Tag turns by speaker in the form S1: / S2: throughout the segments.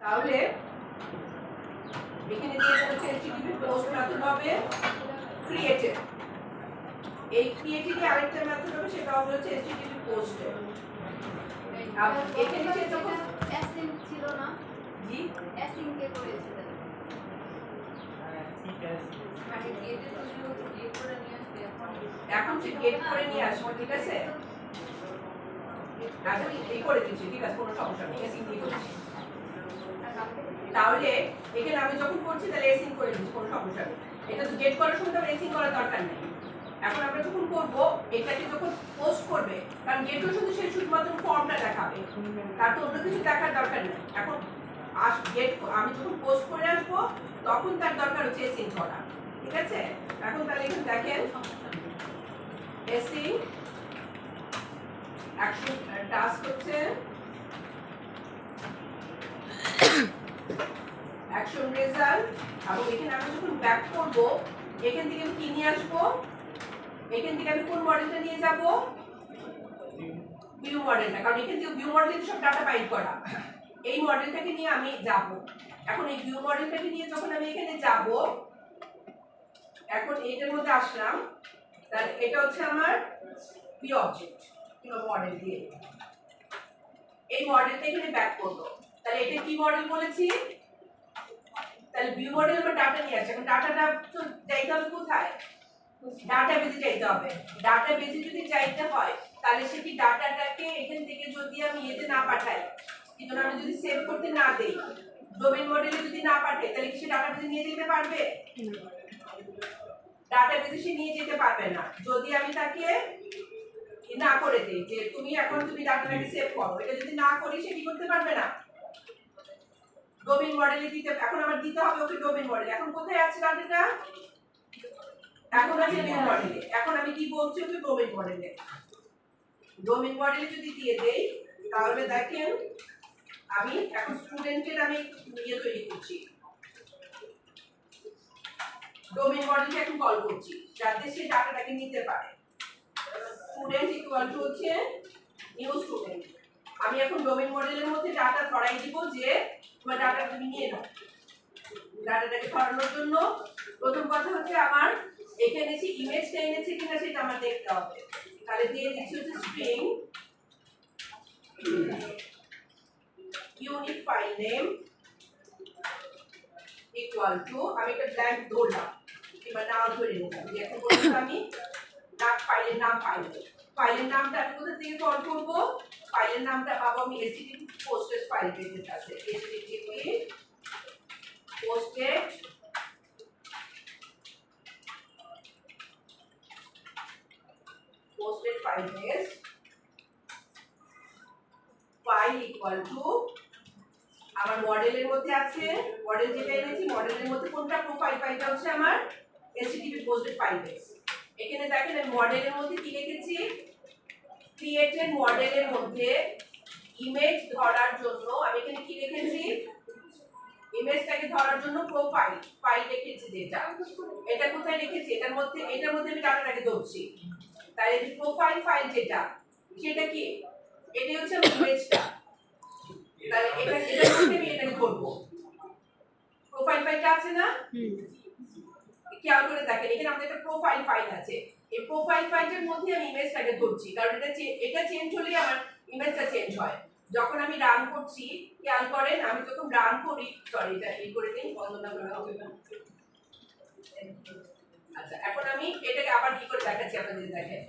S1: তাহলে এখানে দিয়ে দেওয়া হচ্ছে HTTP পোস্ট মেথড হবে ক্রিয়েটেড। এই ক্রিয়েটেড আরেকটা মেথড হবে, সেটা হবে হচ্ছে HTTP পোস্ট। এখানে সে যখন
S2: অ্যাসিন ছিল না,
S1: জি
S2: অ্যাসিন কে করেছিলেন,
S3: ঠিক আছে,
S2: মানে গেটে তৈরি হচ্ছে, গেট করে নিয়ে আসবে।
S1: এখন সে গেট করে নিয়ে আসবো, ঠিক আছে? আচ্ছা এই করে দিচ্ছি, ঠিক আছে, কোনো সমস্যা নেই, এসিং দিয়ে করছি। তাহলে এখানে আমি যখন করছি তাহলে এসিং করে দিচ্ছি, কোনো সমস্যা নেই। এটা তো গেট করার সময় তো এসিং করার দরকার নেই। এখন আমরা যখন করবো এটাকে যখন পোস্ট করবে, কারণ গেটও শুধু সে শুধুমাত্র ফর্মটা দেখাবে, তার তো অন্য কিছু দেখার দরকার নেই। এখন গেট আমি যখন পোস্ট করে আসবো তখন তার দরকার হচ্ছে এসিং করা, ঠিক আছে? এখন তাহলে এখানে দেখেন এসিং অ্যাকশন টাস্ক হচ্ছে অ্যাকশন রেজাল্ট। এবং এখানে আমি যখন ব্যাক করব, এখান থেকে আমি কি নিয়ে আসবো, এখান থেকে আমি কোন মডেলটা নিয়ে যাব, ভিউ মডেলটা, কারণ এখান থেকে ভিউ মডেলে সব ডাটা বাইন্ড করা, এই মডেলটাকে নিয়ে আমি যাব। এখন এই ভিউ মডেলটাকে নিয়ে যখন আমি এখানে যাব, এখন এইটার মধ্যে আসলাম, তাহলে এটা হচ্ছে আমার ভিউ অবজেক্ট কিংবা মডেল দিয়ে এই মডেলটা এখানে ব্যাক করব। তাহলে এটা কি মডেল বলেছি, তাহলে ভিউ মডেল বা ডাটা নিয়ে আসছে। এখন ডাটাটা তো চাইতে হবে কোথায়, ডাটাবেজে চাইতে হবে। ডাটাবেজে যদি চাইতে হয় তাহলে সে কি ডাটাটাকে এখান থেকে যদি আমি এতে না পাঠাই, কিন্তু আমি যদি সেভ করতে না দেই, ডোমেইন মডেলে যদি না পাঠাই, তাহলে কি সে ডাটাবেজে নিয়ে যেতে পারবে? ডাটাবেজে সে নিয়ে যেতে পারবে না। যদি আমি তাকে না করে দেই যে তুমি এখন তুমি ডাটাটাকে সেভ করো, এটা যদি না করি সে কি করতে পারবে না, ডোমেইন মডেলে দিতে। এখন আমার দিতে হবে ওকে ডোমেইন মডেল। এখন কোথায় আছে ডাটাটা, এখন আছে ভিউ মডেলে। এখন আমি কি বলছি ওকে ডোমেইন মডেলে। ডোমেইন মডেলে যদি দিয়ে দেই তাহলে দেখেন আমি এখন স্টুডেন্টের আমি ইয়ে তৈরি করছি, ডোমেইন মডেলকে এখন কল করছি যাতে সে ডাটাটাকে নিতে পারে। স্টুডেন্ট ইকুয়াল টু হচ্ছে নিউ স্টুডেন্ট। আমি এখন ডোমেইন মডেলের মধ্যে ডাটা ধরাই দিব যে তোমার ডাটা তুমি নিয়ে নাও। ডাটাটাকে ধরানোর জন্য প্রথম কথা হচ্ছে আমার এখানে যে ইমেজটা এনেছে কিনা সেটা আমার দেখতে হবে। তাহলে দিয়ে দিচ্ছি হচ্ছে string unique file name equal two, আমি একটা ব্ল্যাঙ্ক ধরলাম কিংবা নাম ধরে নিলাম যে এখন বলছি আমি ফাইলের নাম পাইনি। ফাইলের নামটা আমি কোথা থেকে কল করব, ফাইলের নামটা পাবো আমি HTTP পোস্টেড ফাইল পেজের কাছে। HTTP posted file page file equal to আমার মডেলের মধ্যে আছে, মডেল যেটা এনেছি মডেলের মধ্যে কোনটা, প্রোফাইল ফাইলটা হচ্ছে আমার HTTP পোস্টেড ফাইল পেজ। এখানে দেখেন আমি মডেলের মধ্যে কি লিখেছি, ক্রিয়েটেড মডেলের মধ্যে ইমেজ ধরার জন্য আমি এখানে কি লিখেছি, ইমেজটাকে ধরার জন্য প্রোফাইল ফাইল লিখেছি। যেটা এটা কোথায় লিখেছি, এটার মধ্যে আমি ডাটাটাকে ধরছি। তাই এই প্রোফাইল ফাইল যেটা সেটা কি, এটা হচ্ছে আমার ইমেজটা। তাহলে এটার মধ্যে আমি এটাকে ধরবো। প্রোফাইল ফাইলটা আছে না, খেয়াল করে দেখেন এখানে আমাদের একটা প্রোফাইল ফাইল আছে। এই প্রোফাইল ফাইলটার মধ্যে আমি ইমেজটাকে ধরছি, কারণ এটা চেঞ্জ হলে আমার ইমেজটা চেঞ্জ হয়। যখন আমি রান করছি খেয়াল করেন, আমি যখন রান করি, সরি এটা এই করে দিন, বন্ধ না করে হবে না। আচ্ছা এখন আমি এটাকে আবার কি করে দেখাচ্ছি আপনাদের, দেখেন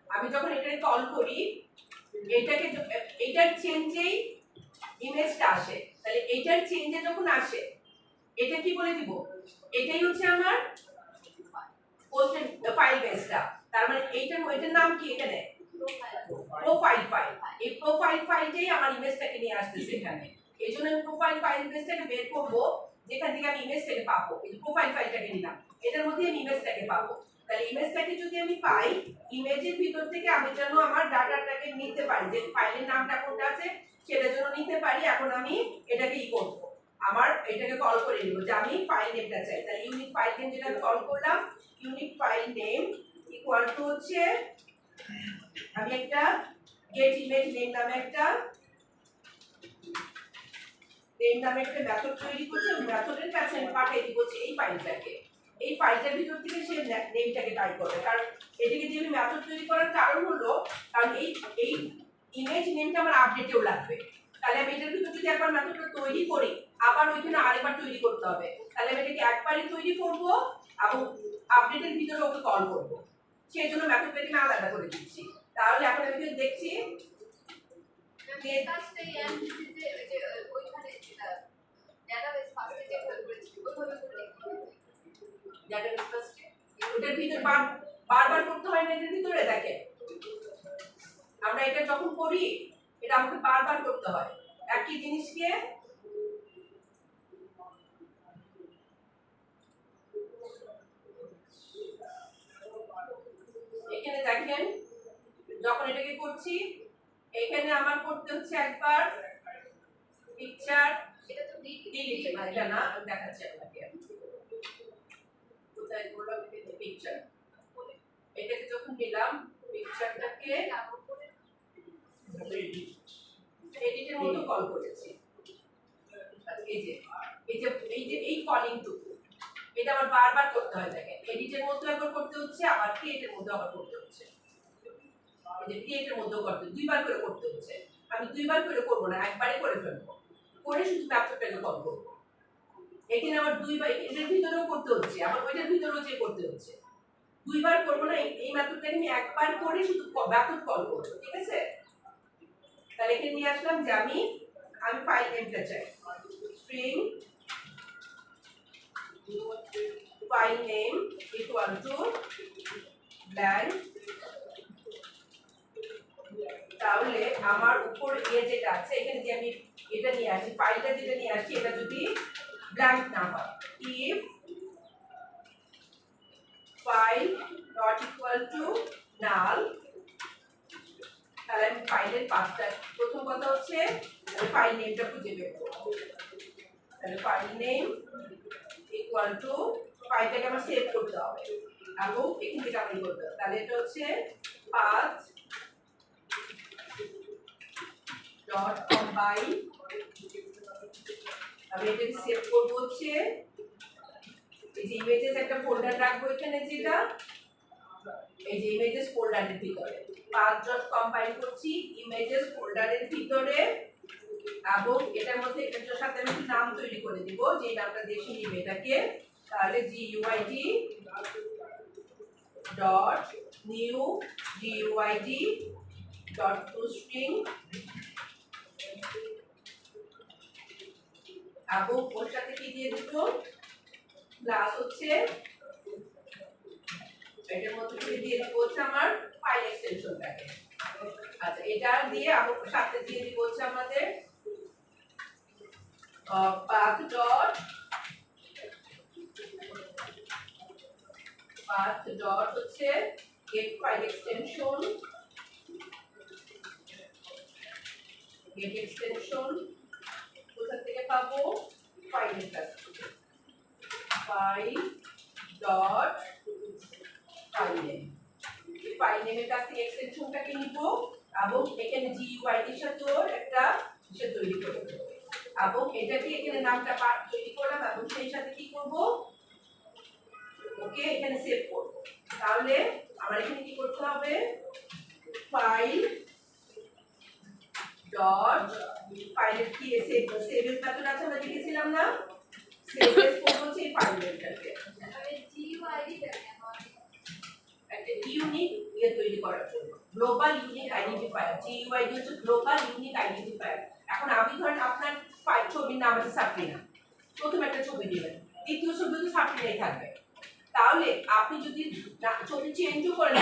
S1: আমি যখন এটাকে কল করি এটাকে, এটার চেঞ্জেই ইমেজটা আসে। তাহলে এটার চেঞ্জে যখন আসে এটা কি বলে দিব, এটাই হচ্ছে আমার পোস্টেড ফাইল বেসটা। তার মানে এটার নাম কি, এখানে প্রোফাইল ফাইল। এই প্রোফাইল ফাইলটাই আমার ইমেজটাকে নিয়ে আসতেছে এখানে। এইজন্য আমি প্রোফাইল ফাইল বেসটাকে বের করব যেখান থেকে আমি ইমেজটাকে পাবো। এই প্রোফাইল ফাইলটাকে নিলাম, এটার মধ্যে আমি ইমেজটাকে পাবো। তাহলে ইমেজটাকে যদি আমি পাই, ইমেজের ভিতর থেকে আমি যেন আমার ডাটাটাকে নিতে পারি, যে ফাইলের নামটা কোনটা আছে সেটা যেন নিতে পারি। এখন আমি এটাকে করব, আমার এটাকে কল করে নিব যে আমি ফাইল নেমটা চাই। তাহলে ইউনিক ফাইল নেম যেটা কল করলাম, unique file name equal to হচ্ছে আমি একটা গেট ইমেজ নেম নামে একটা মেথড তৈরি করছি এবং মেথডের কাছে আমি পাঠিয়ে দিব এই ফাইলটাকে। এই ফাইলটার ভিতর থেকে সে নেমটাকে টাইপ করবে, কারণ এটাকে দিয়ে আমি মেথড তৈরি করার কারণ হলো কারণ এই ইমেজ নেমটা আমার আপডেটেও লাগবে। তাহলে আমি এটার ভিতর যদি একবার মেথডটা তৈরি করি আবার ওইখানে আরেকবার তৈরি করতে হবে, তাহলে আমি এটাকে একবারই তৈরি করব এবং আপডেটের ভিতরে ওকে কল করব। সেই জন্য মেথডটাকে আমি আলাদা করে দিচ্ছি। তাহলে এখন আমি দেখছি
S2: যে কাজটাই এমসিতে যে ওইখানে যেটা ডেটাবেস ফার্স্টে যে হেল্প করেছি ওইভাবে করে লিখতে হবে।
S1: ডেটাবেস ফার্স্টে ওটার ভিতর বারবার করতে হয় না, এটার ভিতরে দেখেন আমরা এটা যখন করি এটা আমাকে বারবার করতে হয় একই জিনিসকে। এখানে দেখেন যখন এটাকে করছি এখানে আমার করতে হচ্ছে একবার পিকচার
S2: এটা তো
S1: ডিলিট, না এটা না আমি দেখাচ্ছি আপনাকে কোথায় বললাম পিকচার। এটাকে যখন দিলাম পিকচারটাকে এডিটের মতো কল করেছি। এই কলিংটুকু এটা আবার বারবার করতে হয়, দেখেন এডিটের মধ্যে একবার করতে হচ্ছে আবার ক্রিয়েটের মধ্যে আবার করতে হচ্ছে, এই যে ক্রিয়েটের মধ্যেও করতে দুইবার করে করতে হচ্ছে। আমি দুইবার করে করব না, একবারে করে ফেলবো, করে শুধু মেথডটাকে কল করব। এখানে আবার দুইবার এটার ভিতরেও করতে হচ্ছে আবার ওইটার ভিতরেও যে করতে হচ্ছে, দুইবার করব না। এই মেথডটাকে আমি একবার করে শুধু মেথড কল করব, ঠিক আছে? তাহলে এখানে নিয়ে আসলাম যে আমি ফাইল নেমটা চাই string file name equal to blank। তাহলে আমার উপর যেটা আছে এখানে যে আমি এটা নিয়ে আসি ফাইলটা যেটা নিয়ে আসি এটা যদি blank না হয়, if file not equal to null, তাহলে আমি ফাইলের পাথটা প্রথম কথা হচ্ছে আমি ফাইল নেমটা খুঁজে বের করব। তাহলে ফাইল নেম ইকুয়াল টু ফাইলটাকে আমার সেভ করতে হবে এবং এখান থেকে আমি করতে হবে। তাহলে এটা হচ্ছে path ডট কম্পাইল। আমি এটাকে সেভ করব হচ্ছে এই যে ইমেজেস একটা ফোল্ডার রাখবো এখানে, যেটা এই যে ইমেজেস ফোল্ডারের ভিতরে path.compile করছি ইমেজেস ফোল্ডারের ভিতরে এবং এটার মধ্যে এটার সাথে আমি নাম তৈরি করে দিব যে নামটা দিয়ে নিব এটাকে। তাহলে guid dot new guid dot toString এবং ওর সাথে কি দিয়ে দিব প্লাস হচ্ছে এটার মধ্যে দিয়ে দিব হচ্ছে আমার ফাইল এক্সটেনশনটাকে। আচ্ছা এটা দিয়ে আবার সাথে দিয়ে দিব হচ্ছে আমাদের path ডট হচ্ছে get file extension কোথা থেকে পাবো ফাইলের কাছ থেকে ফাইল ডট ফাইল নেম। এই ফাইল নেমের কাছ থেকে এক্সটেনশনটাকে নিব এবং এখানে GUID এর সাথে একটা বিষয় তৈরি করে দেব এবং এটাকে এখানে নামটা তৈরি করলাম এবং সেই সাথে কি করব ওকে এখানে সেভ করব। তাহলে আমার এখানে কি করতে হবে ফাইল ডট ফাইলের কি সেভ এর মেথড আছে আমরা দেখেছিলাম না, সেভ এস করব হচ্ছে এই ফাইল নেমটাকে
S2: আমি জিইউআইডি দেখেন
S1: একটা ইউনিক তৈরি করার জন্য গ্লোবাল ইউনিক আইডেন্টিফায়ার। GUID হচ্ছে গ্লোবাল ইউনিক আইডেন্টিফায়ার। এখন আমি ধরেন আপনার ছবির নাম আছে সাবরিনা, প্রথম একটা ছবি দিবেন, দ্বিতীয় ছবি তো সাবরিনাই থাকবে। তাহলে আপনি যদি ছবি চেঞ্জও করেন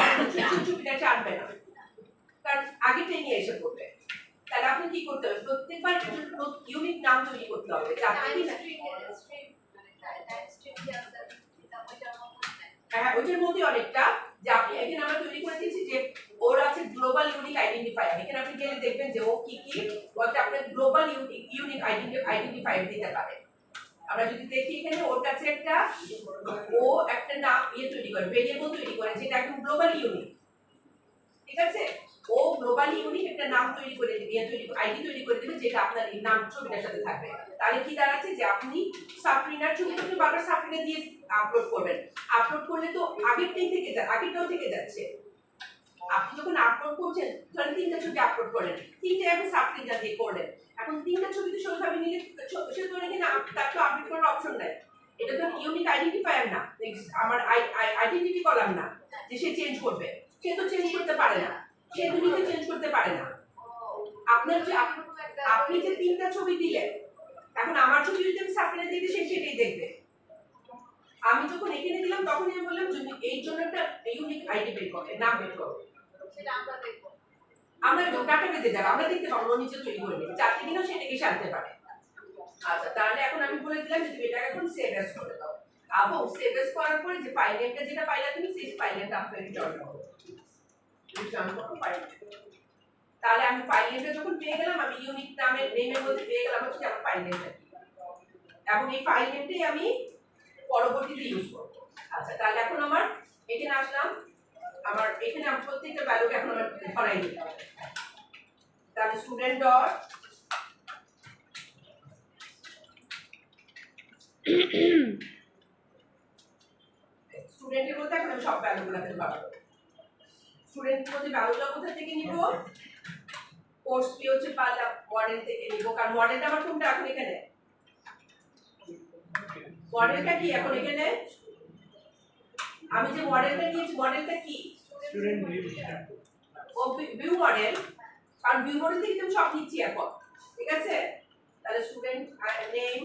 S1: ছবিটা টানবে না, কারণ আগেটাই নিয়ে এসে পড়বে। তাহলে আপনি কি করতে হবে প্রত্যেকবার ইউনিক নাম তৈরি করতে হবে যাতে কিনা হ্যাঁ ওইটার মধ্যে অনেকটা যে আপনি এখানে আমরা তৈরি করে দিয়েছি যে ওর আছে গ্লোবাল ইউনিক আইডেন্টিফায়ার। এখানে আপনি গেলে দেখবেন যে ও কি কি বলতে আপনি গ্লোবাল ইউনিক আইডেন্টিফায়ার দিতে পারেন। আমরা যদি দেখি এখানে ওর কাছে একটা ও একটা নাম তৈরি করে, ভেরিয়েবল তৈরি করে, যেটা একদম গ্লোবাল ইউনিক। ঠিক আছে, ও গ্লোবাল ইউনিক একটা নাম তৈরি করে দিবে, আইডি তৈরি করে দিবে, যেটা আপনার এই নাম ছবিটার সাথে থাকবে। তাহলে কি দাঁড়াচ্ছে যে আপনি সাফরিনার ছবিটা বারবার সাফরিনা দিয়ে আপলোড করবেন। আপলোড করলে তো আগেরটাই থেকে যায়, আগেরটাও থেকে যাচ্ছে। আপনি যখন আপলোড করছেন, ধরেন 3টা ছবি আপলোড করেন, 3টে আপনি সাফরিনা দিয়ে করলেন, এখন 3টা ছবি তো সবাই নিলে সে তো এখানে তার তো আপডেট করার অপশন নাই। এটা তো ইউনিক আইডেন্টিফায়ার না, আমার আইডেন্টিটি কলাম না যে সে চেঞ্জ করবে। সে তো চেঞ্জ করতে পারে না, সে দুটোকে চেঞ্জ করতে পারে না। আপনার যে আপনি যে 3টা ছবি দিলেন, এখন আমার ছবি যদি আমি সাফরিনা দিয়ে দিই, সে সেটাই দেখবে। আমি যখন এখানে দিলাম তখনই আমি বললাম যদি এই জন্য একটা ইউনিক আইডি বের করে, নাম বের করো,
S2: সেটা আমরা দেখব।
S1: আমরা ডাটাবেজে যাব, আমরা দেখতে পাবো নিচে তৈরি করে নিই, চারটে দিনও সেটাকে জানতে পারে। আচ্ছা, তাহলে এখন আমি বলে দিলাম যে তুমি এটাকে এখন সেভ অ্যাজ করে দাও। এবং সেভ অ্যাজ করার পরে যে ফাইল নেমটা যেটা পাইলা তুমি, সেই ফাইল নেমটা আপনাকে রিটার্ন করো। রিটার্ন করো ফাইল। তাহলে আমি ফাইল নেমটা যখন পেয়ে গেলাম, আমি ইউনিক নেমের মধ্যে পেয়ে গেলাম হচ্ছে আমার ফাইল নেমটা কি, এবং এই ফাইল নেমটাই আমি পরবর্তীতে ইউজ করব। আচ্ছা, তাহলে এখন আমার এখানে আসলাম, আমার এখানে আমি প্রত্যেকটা ভ্যালুকে এখন আমার ধরাই দিতে হবে। তাহলে স্টুডেন্ট ডট স্টুডেন্টের মধ্যে এখন আমি সব ভ্যালুগুলোকে ধরাবো। স্টুডেন্টের মধ্যে ভ্যালুগুলো কোথা থেকে নিব? কোর্স ফি হচ্ছে পারলাম মডেল থেকে নিব, কারণ মডেলটা আমার কোনটা এখন এখানে, মডেলটা কি এখন এখানে, আমি যে মডেলটা নিয়েছি মডেলটা কি
S3: স্টুডেন্ট ভিউ।
S1: ও ভিউ মডেল, কারণ ভিউ মডেল থেকে আমি সব নিচ্ছি এখন। ঠিক আছে, তাহলে student name,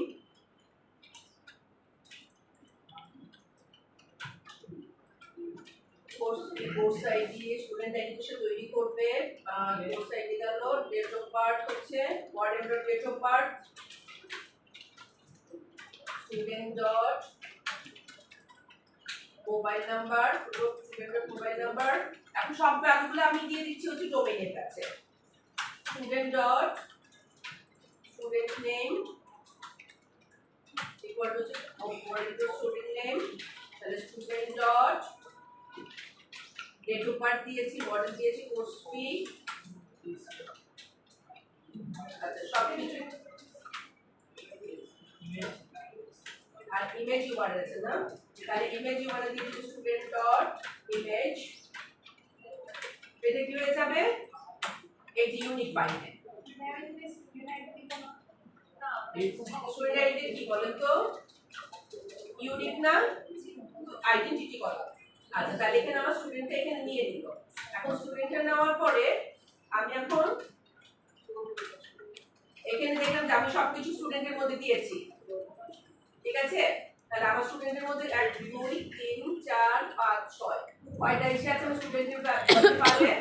S1: course ID, student ID সে তৈরি করবে। কোর্স আইডি গেল, ডেট অফ বার্থ হচ্ছে model dot date of birth, student dot mobile number, স্টুডেন্টের মোবাইল নাম্বার। এখন সব ভ্যালুগুলো আমি দিয়ে দিচ্ছি হচ্ছে ডোমেইনের কাছে। Student dot student name equal to student name, তাহলে student dot date of birth দিয়েছি, মডেল দিয়েছি, কোর্স ফি। আচ্ছা, সব কিছু আর ইমেজ ইউআরএল আছে না, তাহলে ইমেজ ইউআরএল দিয়ে দিচ্ছি স্টুডেন্ট ডট ইমেজ। এটা কি হয়ে যাবে, এই যে ইউনিক ফাইল। স্টুডেন্ট আইডি কি বলেন তো, ইউনিক না, আইডেন্টিটি কলাম। আচ্ছা, তাহলে এখানে আমার স্টুডেন্টটা এখানে নিয়ে দিল। এখন স্টুডেন্টটা নেওয়ার পরে আমি এখন এখানে দেখলাম যে আমি সবকিছু স্টুডেন্টের মধ্যে দিয়েছি। ঠিক আছে, তাহলে আমার স্টুডেন্টের মধ্যে 2 3 4 5 6 কয়টা এসে আছে আমার স্টুডেন্টের পারে?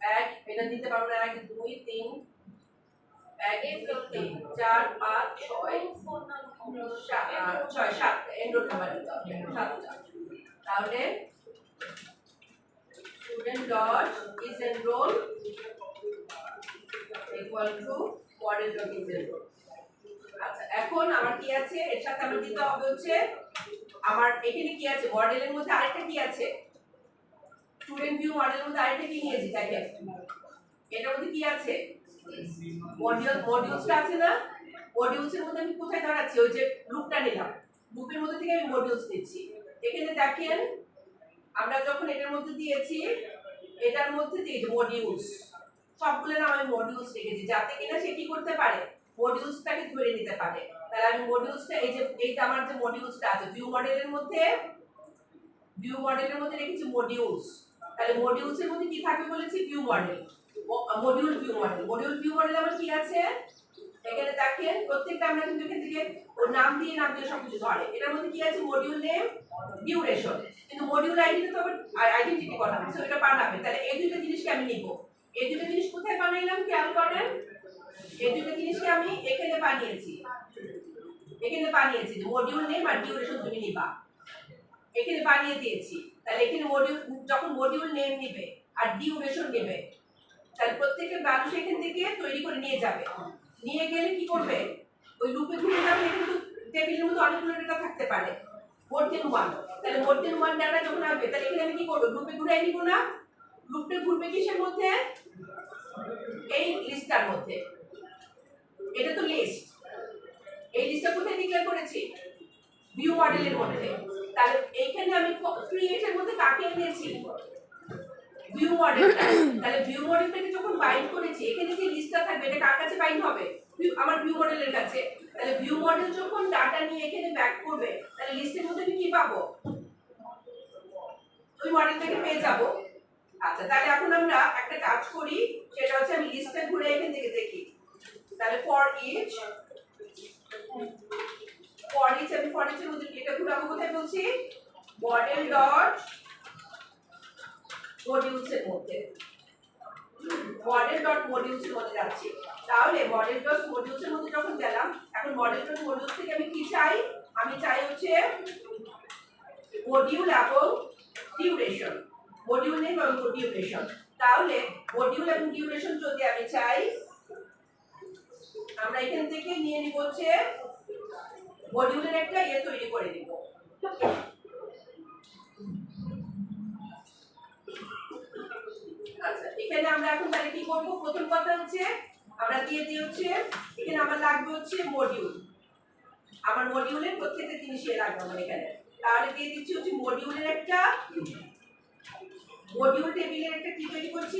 S1: 1 এটা দিতে পারবো না, 1 2 3 1 2 3 4 5 6 7 এন্ড্রয়েড নাম্বার দিতে হবে 7টা। তাহলে student dot is enrol equal to model dot is enrol. আচ্ছা, এখন আমার কি আছে, এর সাথে আমার দিতে হবে হচ্ছে আমার এখানে কি আছে, মডেলের মধ্যে আরেকটা কি আছে, স্টুডেন্ট ভিউ মডেলের মধ্যে আরেকটা কি নিয়েছি, দেখেন এটার মধ্যে কি আছে, মডিউলসটা আছে না, মডিউলসের মধ্যে আমি কোথায় দাঁড়াচ্ছি, ওই যে লুপটা নিলাম, লুপের মধ্যে থেকে আমি মডিউলস নিচ্ছি। এখানে দেখেন আমরা যখন এটার মধ্যে দিয়েছি, এটার মধ্যে যে মডিউলস সবগুলো নাম আমি মডিউলস রেখেছি, যাতে কিনা সে কি করতে পারে, মডিউলসটাকে ধরে নিতে পারে। তাহলে আমি মডিউলসটা এইটা আমার যে মডিউলসটা আছে ভিউ মডেলের মধ্যে রেখেছি মডিউলস। তাহলে মডিউলসের মধ্যে কি থাকবে বলেছি, view model, module view model আমার কি আছে, এখানে দেখেন প্রত্যেকটা আমরা কিন্তু এখান থেকে ওর নাম দিয়ে সবকিছু ধরে। এটার মধ্যে কি আছে, মডিউল নেম, ডিউরেশন, কিন্তু মডিউল আইডিটা তো আবার আইডেন্টিটি করা আছে, এটা বানাবে। তাহলে এই দুটো জিনিসকে আমি নিব। এই দুটো জিনিস কোথায় বানাইলাম খেয়াল করেন, এই দুটো জিনিসকে আমি এখানে বানিয়েছি যে মডিউল নেম আর ডিউরেশন তুমি নিবা, এখানে বানিয়ে দিয়েছি। তাহলে এখানে মডিউল যখন মডিউল নেম নেবে আর ডিউরেশন নেবে, তাহলে প্রত্যেকটা ভ্যালু সেখান থেকে তৈরি করে নিয়ে যাবে। নিয়ে গেলে কি করবে, ওই লুপে ঘুরে যাবে, কিন্তু টেবিলের মধ্যে অনেকগুলো ডেটা থাকতে পারে, মোর দেন ওয়ান। তাহলে মোর দেন ওয়ান ডাটা যখন আসবে তাহলে এখানে আমি কি করবো, গ্রুপে ঘুরাই নিব না? গ্রুপটা ঘুরবে কিসের মধ্যে? এই লিস্টটার মধ্যে। এটা তো লিস্ট, এই লিস্টটা কোথায় ডিক্লেয়ার করেছি? ভিউ মডেলের মধ্যে। তাহলে এইখানে আমি ক্রিয়েটের মধ্যে কাকে এনেছি? ভিউ মডেলটা। তাহলে ভিউ মডেলটাকে যখন বাইন্ড করেছি এখানে যে লিস্টটা থাকবে এটা কার কাছে বাইন্ড হবে? আমার ভিউ মডেলের কাছে। তাহলে ভিউ মডেল যখন ডাটা নিয়ে এখানে ব্যাক করবে তাহলে লিস্টের মধ্যে আমি কি পাবো? ওই মডেলটাকে পেয়ে যাব। আচ্ছা, তাহলে এখন আমরা একটা কাজ করি, সেটা হচ্ছে আমি লিস্টটা ঘুরে এখান থেকে দেখি। তাহলে ফর ইচ আমি ফর ইচ এর মধ্যে এটা ঘুরাবো কোথায় বলছি? মডেল ডট মডিউলস এর মধ্যে। মডেল ডট মডিউলস এর মধ্যে যাচ্ছি। তাহলে মডেল ডট মডিউলস এর মধ্যে যখন গেলাম, এখন মডেল ডট মডিউলস থেকে আমি কি চাই? আমি চাই হচ্ছে মডিউল এবং ডিউরেশন। মডিউল নেম এবং ডিউরেশন। তাহলে মডিউল এবং ডিউরেশন যদি আমি চাই, আমরা এখান থেকে নিয়ে নিব হচ্ছে মডিউলের একটা তৈরি করে দিব। আচ্ছা, এখানে আমরা এখন তাহলে কি করব? প্রথম কথা হচ্ছে আমরা দিয়ে দিই হচ্ছে এখানে আমার লাগবে হচ্ছে মডিউল। আমার মডিউলের প্রত্যেকটা জিনিসই লাগবে আমার এখানে। তাহলে দিয়ে দিচ্ছি হচ্ছে মডিউলের একটা, মডিউল টেবিলের একটা কি তৈরি করছি?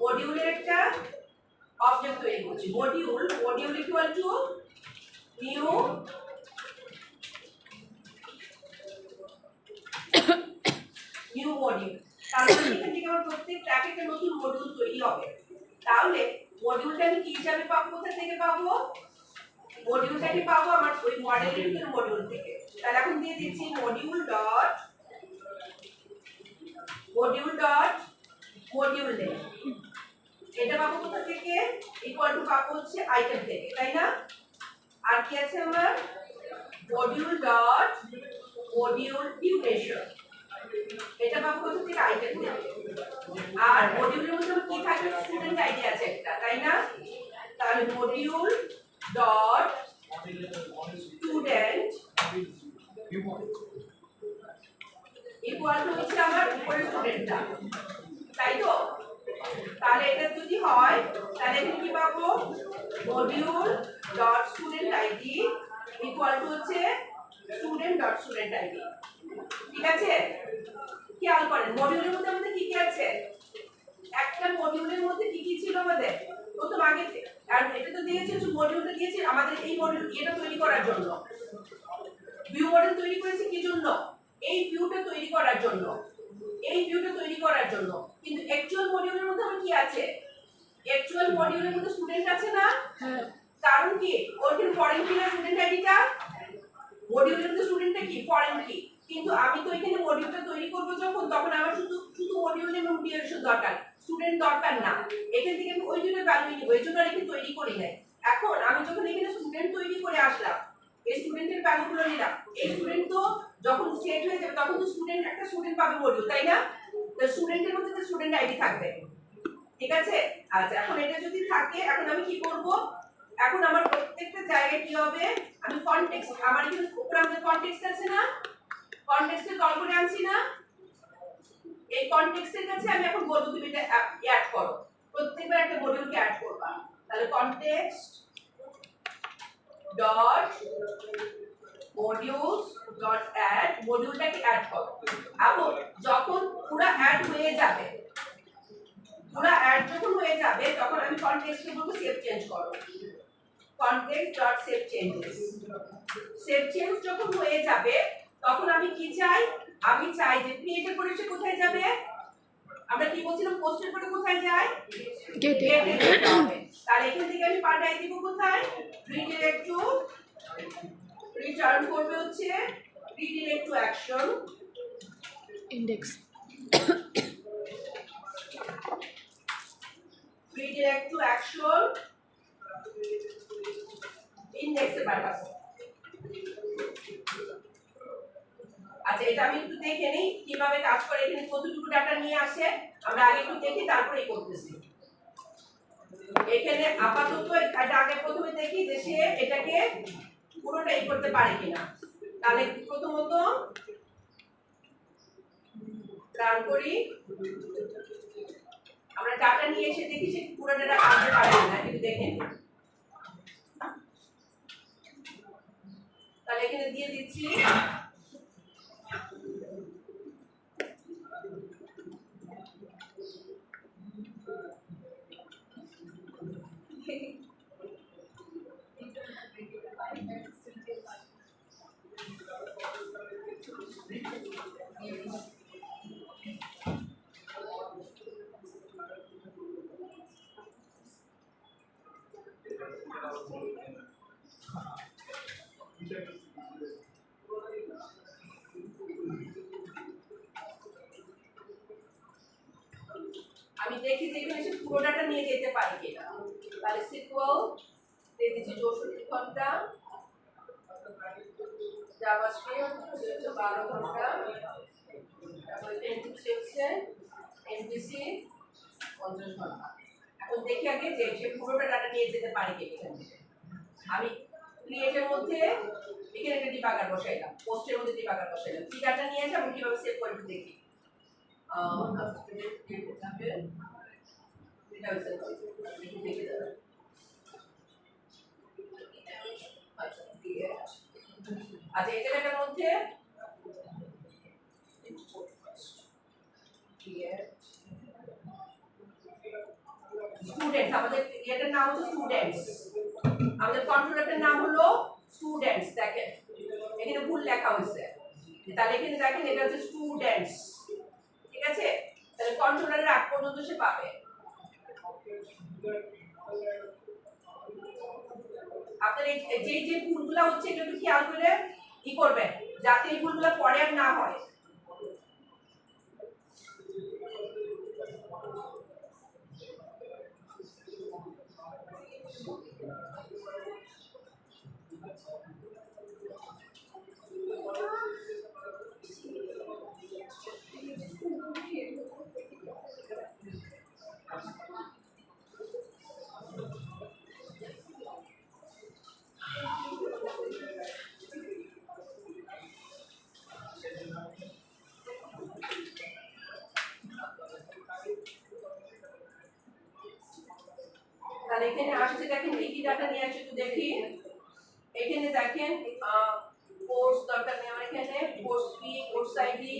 S1: মডিউলের একটা অবজেক্ট তৈরি করছি। Module equal to new module. তাহলে এখান থেকে আমার প্রত্যেক প্যাকেটে নতুন মডিউল তৈরি হবে। তাহলে মডিউলটা আমি কি হিসাবে পাবো? কোথা থেকে পাবো? মডিউলটাকে পাবো আমার ওই মডেলের ভিতরে মডিউল থেকে। তাহলে এখন দিয়ে দিচ্ছি মডিউল ডট মডিউল নেম। এটা পাবো কোথা থেকে? ইকুয়াল টু পাবো হচ্ছে আইটেম থেকে, তাই না? আর কি আছে আমার? Module dot module duration. এটা পাবো কোথা থেকে? আইটেম থেকে। আর মডিউলের মধ্যে কি থাকবে? স্টুডেন্ট আইডি আছে একটা, তাই না? তাহলে module dot student equal to হচ্ছে আমার উপরে স্টুডেন্টটা, তাই তো? তাহলে এটা যদি হয় তাহলে এখানে কি পাবো? Module dot student ID equal to হচ্ছে স্টুডেন্ট ডট স্টুডেন্ট আইডি। ঠিক আছে? খেয়াল করেন মডিউলের মধ্যে আমাদের কি কি আছে? একটা মডিউলের মধ্যে কি কি ছিল আমাদের? প্রথম আগে আর এটা তো দিয়েছে মডিউলটা দিয়েছে আমাদের এই মডিউল এটা তৈরি করার জন্য। ভিউ মডেল তৈরি করেছে কি জন্য? এই ভিউটা তৈরি করার জন্য। কিন্তু অ্যাকচুয়াল মডিউলের মধ্যে আমার কি আছে? অ্যাকচুয়াল মডিউলের মধ্যে স্টুডেন্ট আছে না? কারণ কি? ওখানে ফরেন কি না স্টুডেন্ট আইডিটা? মডিউলের মধ্যে স্টুডেন্টটা কি? ফরেন কি। কিন্তু আমি তো এখানে মডিউলটা তৈরি করব যখন, তখন আমার শুধু মডিউল এবং ডিউরেশন দরকার, স্টুডেন্ট দরকার না। এখান থেকে আমি ওই দুটো ভ্যালু নিব, এই জন্য এখানে তৈরি করি নাই। এখন আমি যখন এখানে স্টুডেন্ট তৈরি করে আসলাম, এই স্টুডেন্টের ভ্যালুগুলো নিলাম, এই স্টুডেন্ট তো যখন সেট হয়ে যাবে তখন তো একটা স্টুডেন্ট পাবে মডিউল, তাই না? তো স্টুডেন্টের মধ্যে তো স্টুডেন্ট আইডি থাকবে। ঠিক আছে? আচ্ছা, এখন এটা যদি থাকে এখন আমি কি করব? এখন আমার প্রত্যেকটা জায়গায় কি হবে? আমি কনটেক্সট, আমার এখানে উপরে আমাদের কনটেক্সট আছে না? কনটেক্সটে কল করে আনছি না? এই কনটেক্সটের কাছে আমি এখন বলবো তুমি এটা অ্যাড করো। প্রত্যেকবার একটা মডিউলকে অ্যাড করবা। তাহলে context dot modules dot add, মডিউলটাকে অ্যাড করো। এবং যখন পুরো অ্যাড হয়ে যাবে, তখন আমি কনটেক্সটে বলবো সেভ চেঞ্জ করো। Context dot save changes. Save change যখন হয়ে যাবে তখন আমি কি চাই? আমি চাই যে ক্রিয়েটের পরে সে কোথায় যাবে? আমরা কি বলছিলাম? পোস্টের পরে কোথায় যায়? গেটে যেতে হবে। তাহলে এখান থেকে আমি পাঠাই দিব কোথায়? রিডিরেক্ট টু, রিটার্ন করবে হচ্ছে redirect to action
S3: index,
S1: redirect to action ইন্ডেক্সে পাঠাবো। আচ্ছা, এটা আমি একটু দেখে নিই কিভাবে কাজ করে, এখানে কতটুকু ডাটা নিয়ে আসে আমরা আগে একটু দেখি, তারপরে করতেছি। এখানে আপাতত এটা আগে প্রথমে দেখি যে সে এটাকে পুরোটাই করতে পারে কিনা। তাহলে প্রথমত রান করি, আমরা ডাটা নিয়ে এসে দেখি সে পুরোটা আনতে পারে কিনা, একটু দেখেন। তাহলে এখানে দিয়ে দিচ্ছি আমি দেখি যে এখানে সে পুরো ডাটা নিয়ে যেতে পারে কিনা। তাহলে সিকুয়েল দিয়ে দিচ্ছি 64 ঘন্টা, জাভাস্ক্রিপ্ট হচ্ছে 12 ঘন্টা, তারপরে এনটিসি হচ্ছে এমভিসি 50 ঘন্টা। এখন দেখি আগে যে সে পুরোটা ডাটা নিয়ে যেতে পারে কিনা। আমি ক্রিয়েটের মধ্যে এখানে একটা ডিবাগার বসাইলাম, পোস্টের মধ্যে ডিবাগার বসাইলাম, কি ডাটা নিয়েছে আমি কিভাবে সেভ করব দেখি। আচ্ছা এই জায়গাটার মধ্যে স্টুডেন্টস, আমাদের এটার নাম হচ্ছে স্টুডেন্টস, আমাদের কন্ট্রোলারটার নাম হলো স্টুডেন্টস। দেখেন এখানে ভুল লেখা হয়েছে, তাহলে এখানে দেখেন এটা হচ্ছে স্টুডেন্টস, ঠিক আছে। তাহলে কন্ট্রোলারের আগ পর্যন্ত সে পাবে। আপনার এই যে ভুলগুলো হচ্ছে এগুলো একটু খেয়াল করে ই করবেন যাতে এই ভুলগুলো পরে আর না হয়। তাহলে এখানে আসছে দেখেন কি কি ডাটা নিয়ে আসছে একটু দেখি। এখানে দেখেন কোর্স দরকার নেই আমার, এখানে course fee, course ID,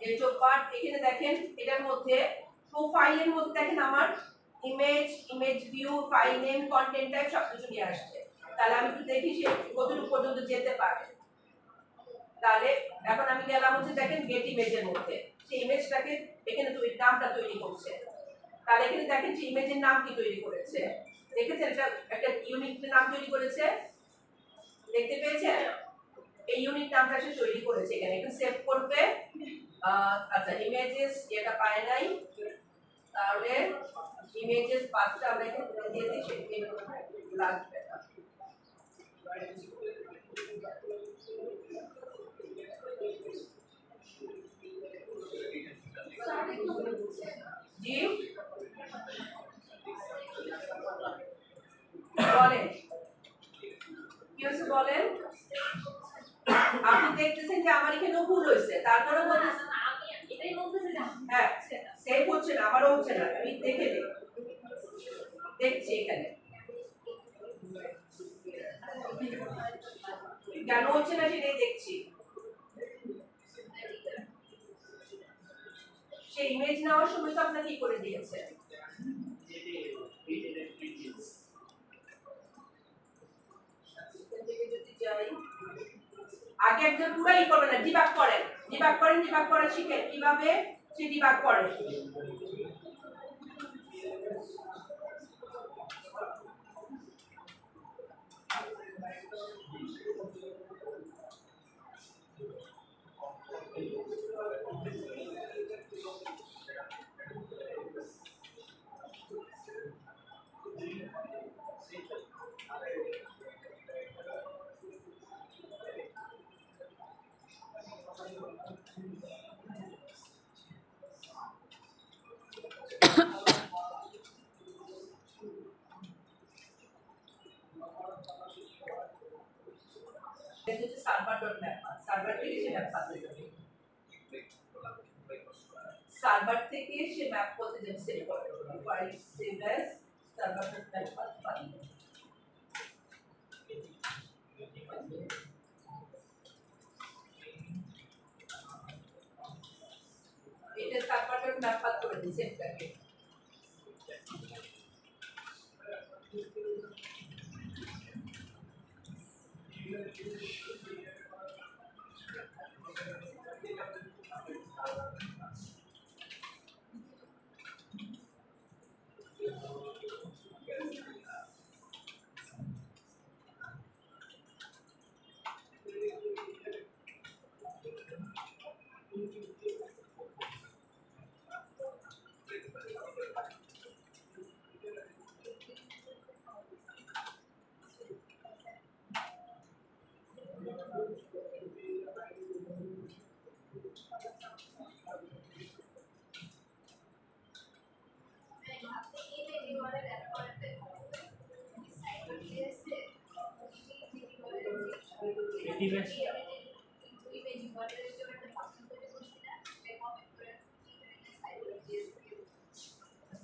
S1: age of birth. এখানে দেখেন এটার মধ্যে প্রোফাইলের মধ্যে দেখেন আমার image view, file name, content type সবকিছু নিয়ে আসছে। তাহলে আমি একটু দেখি সে কতটুকু পর্যন্ত যেতে পারে। তাহলে এখন আমি গেলাম হচ্ছে দেখেন গেট ইমেজের মধ্যে, সেই ইমেজটাকে এখানে নামটা তৈরি করছে। তাহলে এখানে দেখেন যে ইমেজের নাম কি তৈরি করেছে, দেখেছেন এটা একটা ইউনিক নাম তৈরি করেছে, দেখতে পেয়েছেন এই ইউনিক নামটা সে তৈরি করেছে। এখানে একটু সেভ করবে। আচ্ছা ইমেজেস এটা পায় নাই, তাহলে ইমেজেস পাঁচটা আমরা এখানে দিয়ে দিই, সেটা লাগবে না। জি বলেন কি হচ্ছে বলেন। আপনি দেখতেছেন যে আমার এখানে ভুল হয়েছে, তারপরে বলতেছেন
S2: আমি এটাই বলতেছি না।
S1: হ্যাঁ সেভ হচ্ছে না, আমারও হচ্ছে না। আমি দেখছি এখানে কেন হচ্ছে না সেটাই দেখছি। সেই ইমেজ নেওয়ার সময় তো আপনাকে কি করে দিয়েছে। আগে একদম পুরাই করবেন না, ডিবাগ করেন, ডিবাগ করা শিখেন কিভাবে সে ডিবাগ করে। ডট ম্যাপ পাথ, সার্ভার থেকে সে ম্যাপ পাথে যাবে, সার্ভার থেকে সে ম্যাপ পথে যাবে, সেভ করে file save as server dot map path file. এটা সার্ভার ডট ম্যাপ পাথ করে দিই সেভটাকে।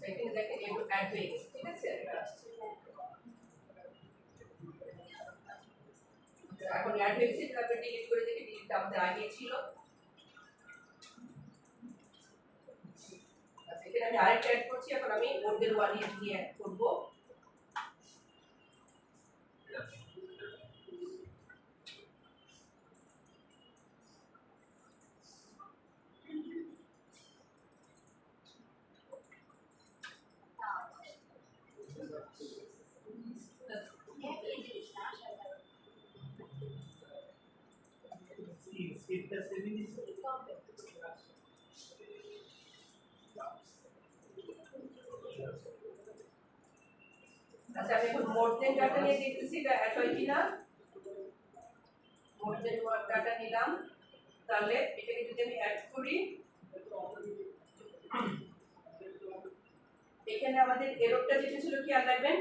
S1: এখানে দেখেন এগুলো অ্যাড হয়ে গেছে, ঠিক আছে? এখন অ্যাড হয়ে গেছে, তারপরে ডিলিট করে দেখি, ডিলিটটা আমাদের আগেই ছিল। আচ্ছা, এখানে আমি আরেকটা অ্যাড করছি, এখন আমি ওদের ওয়ান দিয়ে অ্যাড করব। আচ্ছা, আমি এখন মোর দেন ডাটা নিয়ে দেখতেছি এটা অ্যাড হয় কিনা। মোর দেন ডাটা নিলাম, তাহলে এটাকে যদি আমি অ্যাড করি, এখানে আমাদের এররটা যেটা ছিল খেয়াল রাখবেন,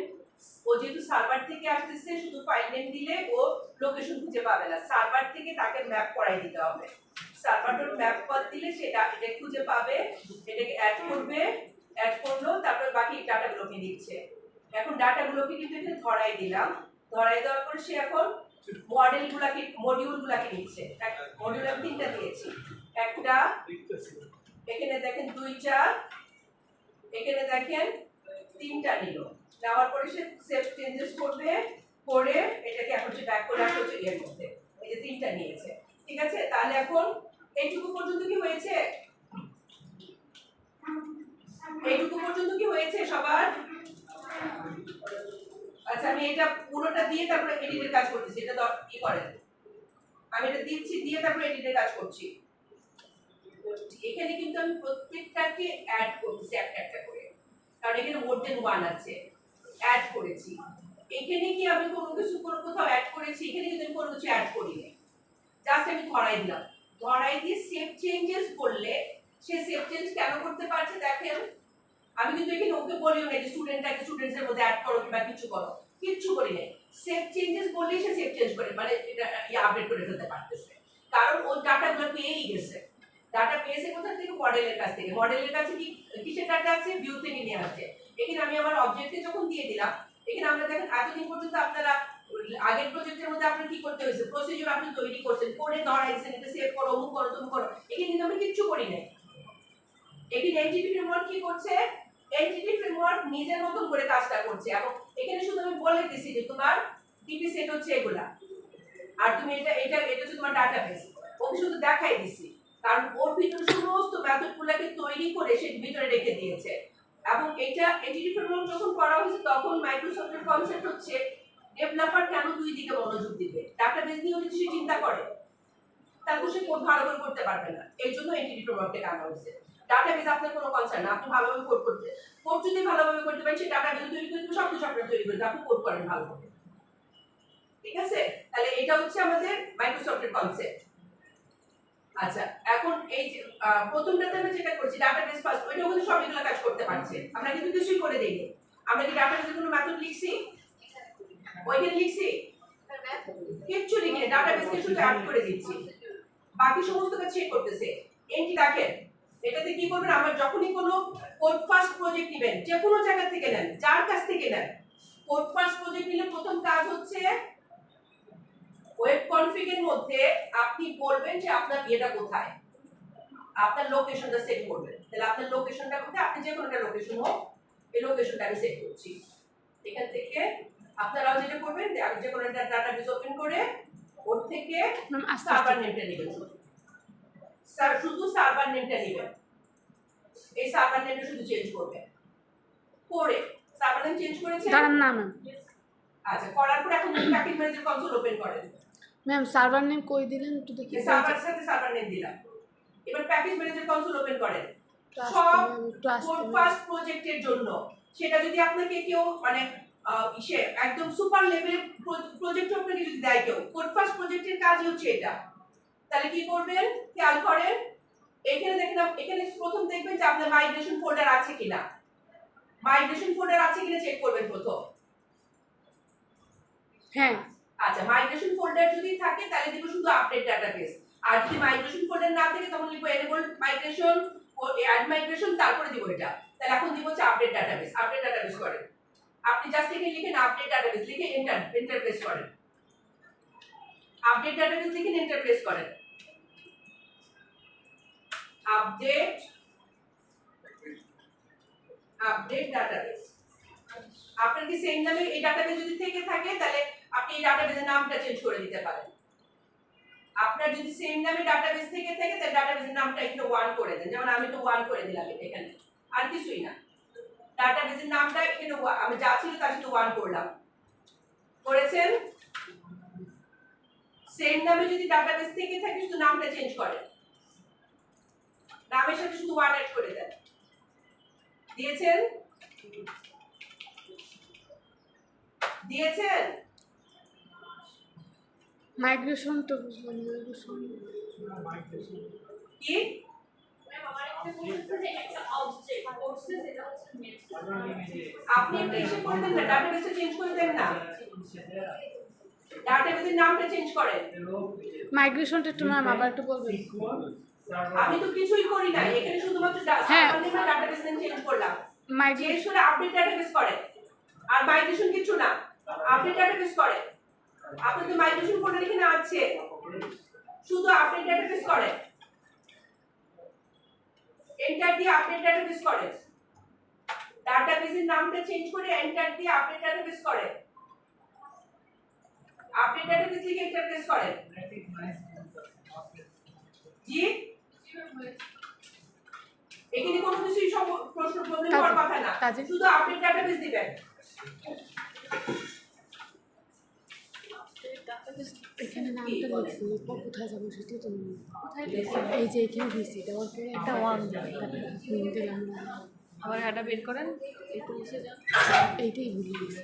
S1: ও যেহেতু সার্ভার থেকে আসতেছে, শুধু ফাইল নেম দিলে ও লোকেশন খুঁজে পাবে না, সার্ভার থেকে তাকে ম্যাপ করাই দিতে হবে। সার্ভার ডট ম্যাপ পাথ দিলে সেটা এটা খুঁজে পাবে, এটাকে অ্যাড করবে, অ্যাড করলো, তারপর বাকি ডাটাগুলোকে দিচ্ছে। এখন ডাটাগুলোকে কিন্তু এখানে ধরাই দিলাম, ধরাই দেওয়ার পর সে এখন মডিউলগুলোকে নিচ্ছে। মডিউল আমি 3টা দিয়েছি, একটা এখানে দেখেন 2টা, এখানে দেখেন 3টা নিল, নেওয়ার পরে সে সেভ চেঞ্জেস করবে, করে এটাকে এখন সে ব্যাক করে আসছে হচ্ছে এর মধ্যে, এই যে 3টা নিয়েছে, ঠিক আছে? তাহলে এখন এইটুকু পর্যন্ত কি হয়েছে? এইটুকু পর্যন্ত কি হয়েছে সবার? আচ্ছা, আমি এটা পুরোটা দিয়ে তারপরে এডিটের কাজ করতেছি, এটা কি করেন, আমি এটা দিচ্ছি, দিয়ে তারপরে এডিটের কাজ করছি। এখানে কিন্তু আমি প্রত্যেকটাকে অ্যাড করতেছি একটা একটা করে, কারণ এখানে মোর দেন ওয়ান আছে, অ্যাড করেছি। এখানে কি আমি কোনো কিছু কোথাও অ্যাড করেছি? এখানে কিন্তু আমি কোনো কিছু অ্যাড করিনি, জাস্ট আমি ধরাই দিলাম, ধরাই দিয়ে সেভ চেঞ্জেস করলে সে সেভ চেঞ্জ কেন করতে পারছে দেখেন। আমি কিন্তু এখানে ওকে বলিও না যে স্টুডেন্টটাকে স্টুডেন্টসের মধ্যে অ্যাড করো কিংবা কিছু করো, কিচ্ছু করি নাই, সেভ চেঞ্জেস বললেই সে সেভ চেঞ্জ করে, মানে এটা আপডেট করে ফেলতে পারতেছে, কারণ ওই ডাটাগুলো পেয়েই গেছে। ডাটা পেয়েছে কোথা থেকে? মডেলের কাছ থেকে। মডেলের কাছে কি কিসের ডাটা আছে? ভিউ থেকে নিয়ে আসছে। এখানে আমি আমার অবজেক্টে যখন দিয়ে দিলাম, এখানে আমরা দেখেন এতদিন পর্যন্ত আপনারা আগের প্রজেক্টের মধ্যে আপনার কি করতে হয়েছে, প্রসিডিউর আপনি তৈরি করছেন, করে ধরাইছেন, এটা সেভ করো, অমুক করো, তুমি করো, এখানে কিন্তু আমি কিচ্ছু করি নাই। এখানে এনটিটি ফ্রেমওয়ার্ক কি করছে? এনটিটি ফ্রেমওয়ার্ক নিজের মতন করে কাজটা করছে, এবং এখানে শুধু আমি বলে দিছি যে তোমার টিপি সেট হচ্ছে এগুলা, আর তুমি এটা এটা এটা হচ্ছে তোমার ডাটাবেস, ওকে শুধু দেখাই দিছি, কারণ ওর ভিতরে সমস্ত মেথডগুলোকে তৈরি করে সে ভিতরে রেখে দিয়েছে। এবং এটা এনটিটি ফ্রেমওয়ার্ক যখন করা হয়েছে তখন মাইক্রোসফটের কনসেপ্ট হচ্ছে ডেভেলপার কেন দুই দিকে মনোযোগ দিবে, ডাটাবেস নিয়ে যদি সে চিন্তা করে তারপর সে কোড ভালো করে করতে পারবে না, এই জন্য এনটিটি ফ্রেমওয়ার্কটা আনা হয়েছে। ডাটাবেস আপনার কোনো কনসার্ন না, আপনি ভালোভাবে কোড করতে, কোড যদি ভালোভাবে করতে পারেন সেই ডাটাবেস তৈরি করতে সব কিছু আপনার তৈরি করতে, আপনি কোড করেন ভালোভাবে, ঠিক আছে? তাহলে এটা হচ্ছে আমাদের মাইক্রোসফটের কনসেপ্ট। আচ্ছা, এখন এই যে প্রথমটাতে আমরা যেটা করছি ডাটাবেস ফার্স্ট, ওইটাও কিন্তু সবগুলো কাজ করতে পারছে, আমরা কিন্তু কিছুই করে দেইনি। আমরা কি ডাটাবেসের কোনো মেথড লিখছি? ওইখানে লিখছি?
S2: একটা ম্যাপ
S1: কিচ্ছু লিখে ডাটাবেসকে শুধু অ্যাড করে দিচ্ছি, বাকি সমস্ত কাজ চেক করতেছে। এন্ট্রি দেখেন, এটাতে কি করবেন, আমার যখনই কোনো কোড ফার্স্ট প্রজেক্ট নেবেন, যে কোনো জায়গা থেকে নেন, যার কাছ থেকে নেন, কোড ফার্স্ট প্রজেক্ট নিলে প্রথম কাজ হচ্ছে ওয়েব কনফিগের মধ্যে আপনি বলবেন যে আপনার এটা কোথায়, আপনার লোকেশনটা সেট করবেন। তাহলে আপনার লোকেশনটা কোথায়, আপনি যে কোনো একটা লোকেশন হোক, এই লোকেশনটা আমি সেট করছি। এখান থেকে আপনারাও যেটা করবেন, যে কোনো একটা ডাটাবেস ওপেন করে ওর থেকে
S3: ম্যাম আস্তে
S1: সার্ভার
S3: আস্তে
S1: নেমটা নেবেন, শুধু সার্ভার নেমটা নেবেন, এই সার্ভার নেমটা শুধু চেঞ্জ করবেন। করে সার্ভার নেম চেঞ্জ করেছেন,
S3: দাঁড়ান না ম্যাম।
S1: আচ্ছা করার পর এখন প্যাকেজ ম্যানেজার কনসোল ওপেন করেন।
S3: ম্যাম সার্ভার নেম কই দিলেন একটু দেখি।
S1: সার্ভার সাথে সার্ভার নেম দিলাম, এবার প্যাকেজ ম্যানেজার কনসোল ওপেন করেন।
S3: একটু আস্তে
S1: সব
S3: ম্যাম, একটু আস্তে
S1: কোড
S3: ম্যাম।
S1: ফার্স্ট প্রজেক্টের জন্য, সেটা যদি আপনাকে কেউ মানে ইসে একদম সুপার লেভেলের প্রজেক্ট আপনাকে যদি দেয় কেউ, কোড ফার্স্ট প্রজেক্টের কাজই হচ্ছে এটা, তাহলে কি করবেন খেয়াল করেন, এখানে দেখেন, এখানে প্রথম দেখবেন যে আপনার মাইগ্রেশন ফোল্ডার আছে কিনা, মাইগ্রেশন ফোল্ডার আছে কিনা চেক করবেন প্রথম।
S3: হ্যাঁ
S1: আচ্ছা মাইগ্রেশন ফোল্ডার যদি থাকে তাহলে দিব শুধু আপডেট ডাটাবেস, আর যদি মাইগ্রেশন ফোল্ডার না থাকে তখন লিখব এনেবল মাইগ্রেশন ও অ্যাড মাইগ্রেশন, তারপরে দিব এটা। তাহলে এখন দিব হচ্ছে আপডেট ডাটাবেস, আপডেট ডাটাবেস করেন। আপনি জাস্ট এখানে লিখেন আপডেট ডাটাবেস, লিখে এন্টার প্রেস করেন, আপডেট ডাটাবেস লিখে এন্টার প্রেস করেন। আপডেট ডাটাবেস, আপনার কি সেম নামে এই ডাটাবেস যদি থেকে থাকে তাহলে আপনি এই ডাটাবেসের নামটা চেঞ্জ করে দিতে পারেন। আপনার যদি সেম নামে ডাটাবেস থেকে থাকে তাহলে ডাটাবেসের নামটা একটু 1 করে দেন, যেমন আমি তো 1 করে দিলাম এখানে, আর কিছুই না। ডাটাবেসের নামটা এখানে আমি যা ছিল তার সাথে 1 করলাম, করেছেন। সেম নামে যদি ডাটাবেস থেকে থাকে শুধু নামটা চেঞ্জ করেন, নামের সাথে শুধু 1 অ্যাড করে দেন। দিয়েছেন, দিয়েছেন।
S3: মাইগ্রেশন তো বুঝলাম, মাইগ্রেশন
S1: কি
S2: ম্যাম আমার একটা বলছে যে একটা অবজেক্ট কোর্সে যেটা হচ্ছে মেথড
S1: আপনি একটা ইস্যু করে দেন না, ডাটাবেসে চেঞ্জ করে দেন না, ডাটাবেসের নামটা চেঞ্জ করেন।
S3: মাইগ্রেশনটা একটু ম্যাম আবার একটু বলবেন।
S1: আমি তো কিছুই করি না, এখানে শুধুমাত্র
S3: হ্যাঁ।
S1: ডাটাবেস নেম চেঞ্জ করলাম,
S3: মাইগ্রেশন
S1: চেঞ্জ করে আপডেট ডাটাবেস করেন। আর মাইগ্রেশন কিছু না, আপডেট ডাটাবেস করেন। আপনাদের তো মাইগ্রেশন ফোল্ডার এখানে আছে, শুধু আপডেট ডাটাবেস করেন, এন্টার দিয়ে আপডেট ডাটাবেস করেন। ডাটাবেসের নামটা চেঞ্জ করে এন্টার দিয়ে আপডেট ডাটাবেস করেন, আপডেট ডাটাবেস লিখে এন্টার প্রেস করেন। জি এখানে কোনো কিছুই সব প্রশ্ন প্রবলেম হওয়ার কথা না, শুধু আপডেট ডাটাবেস দিবেন।
S3: এখানে নামটা লিখছি, এরপর কোথায় যাবো সেটাই তো এই যে এখানে দিয়েছি, দেওয়ার পরে একটা 1 দিলাম,
S4: আবার হাঁটা বের করেন, একটু মুছে যান।
S3: এইটাই ভুলে গেছি।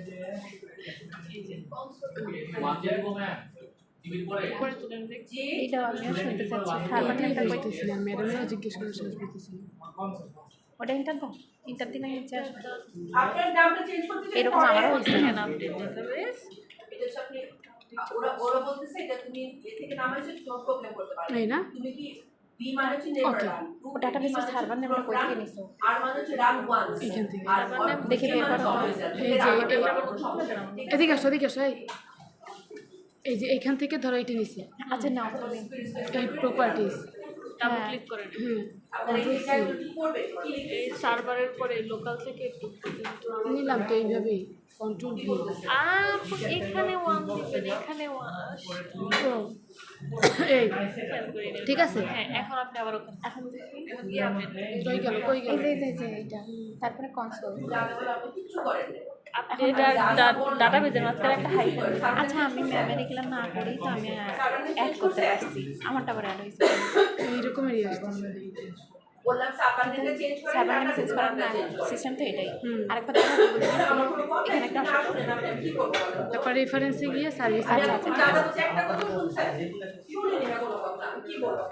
S4: উপরে তুলেন দেখি।
S1: জি
S4: এইটা আমিও শুনতে চাচ্ছি। সার্ভার
S3: এইটাই
S4: নেমটা কই?
S3: বুঝতেছিলাম, ম্যাডামও জিজ্ঞেস করে শেষ করতেছি।
S4: ওটা ইন্টার দাও, ইন্টার দিলে নিচে আসবে।
S1: আপনার নামটা চেঞ্জ করতে চাই
S4: এরকম আমারও হয়েছে। হ্যাঁ, আপডেট ডাটাবেস।
S1: এটা হচ্ছে আপনি ওরা বলতেছে এটা তুমি এ থেকে নামাইছো তো প্রবলেম করতে পারবে
S3: এই না?
S1: তুমি কি বি মানে হচ্ছে নেভার
S3: Okay.
S1: রান,
S4: ও ডাটাবেসের সার্ভার নেমটা কই থেকে নিছো?
S1: আর মানে হচ্ছে রান ওয়ান্স,
S3: এখান থেকে।
S1: আর
S4: সার্ভার নেম দেখে বের করো তো।
S3: এই যে
S1: এই
S3: এদিকে আসো, এদিকে আসো। এই যে এখান থেকে ধরো এটা নিছি,
S4: আচ্ছা নাও তুমি।
S3: এই প্রপার্টিজ।
S4: ডাবল ক্লিক করে নিন।
S3: হুম,
S1: আপনারা এই জায়গায় কি করবে কি লিখে
S4: এই সার্ভারের পরে লোকাল থেকে একটু
S3: নিলাম তো এইভাবেই, কন্ট্রোল ভি।
S4: এখানে 1 দিবেন, এখানে 1।
S3: এই
S4: খেয়াল করে নিন।
S3: ঠিক আছে।
S4: হ্যাঁ, এখন আপনি আবার ওখানে এখন দেখি, এখন কি আপডেট
S3: কই গেল, কই গেল?
S4: এইটা তারপরে কনসোল
S1: যাবে বলে আপনি কিছু করেন না।
S4: আপনি ডাটাবেজের মাঝখানে একটা হাই করেন।
S2: আচ্ছা আমি ম্যামের এগুলো না করেই তো আমি অ্যাড করতে পারছি, আমারটা আবার অ্যাড হয়েছে।
S3: এইরকমেরই আসতেছে।
S1: বললাম সার্ভার নেমটা চেঞ্জ করে
S2: সার্ভার নেম চেঞ্জ করার না, সিস্টেম তো এটাই। আরেকবার দেখো এখানে একটা
S1: না শুনে না আপনি কি করব বলেন?
S3: তারপর রেফারেন্সে গিয়ে সার্ভিস।
S1: আচ্ছা আচ্ছা জানা হচ্ছে একটা কথা শুনছেন, শুনিনি না কোনো কথা, আমি কি বলবো?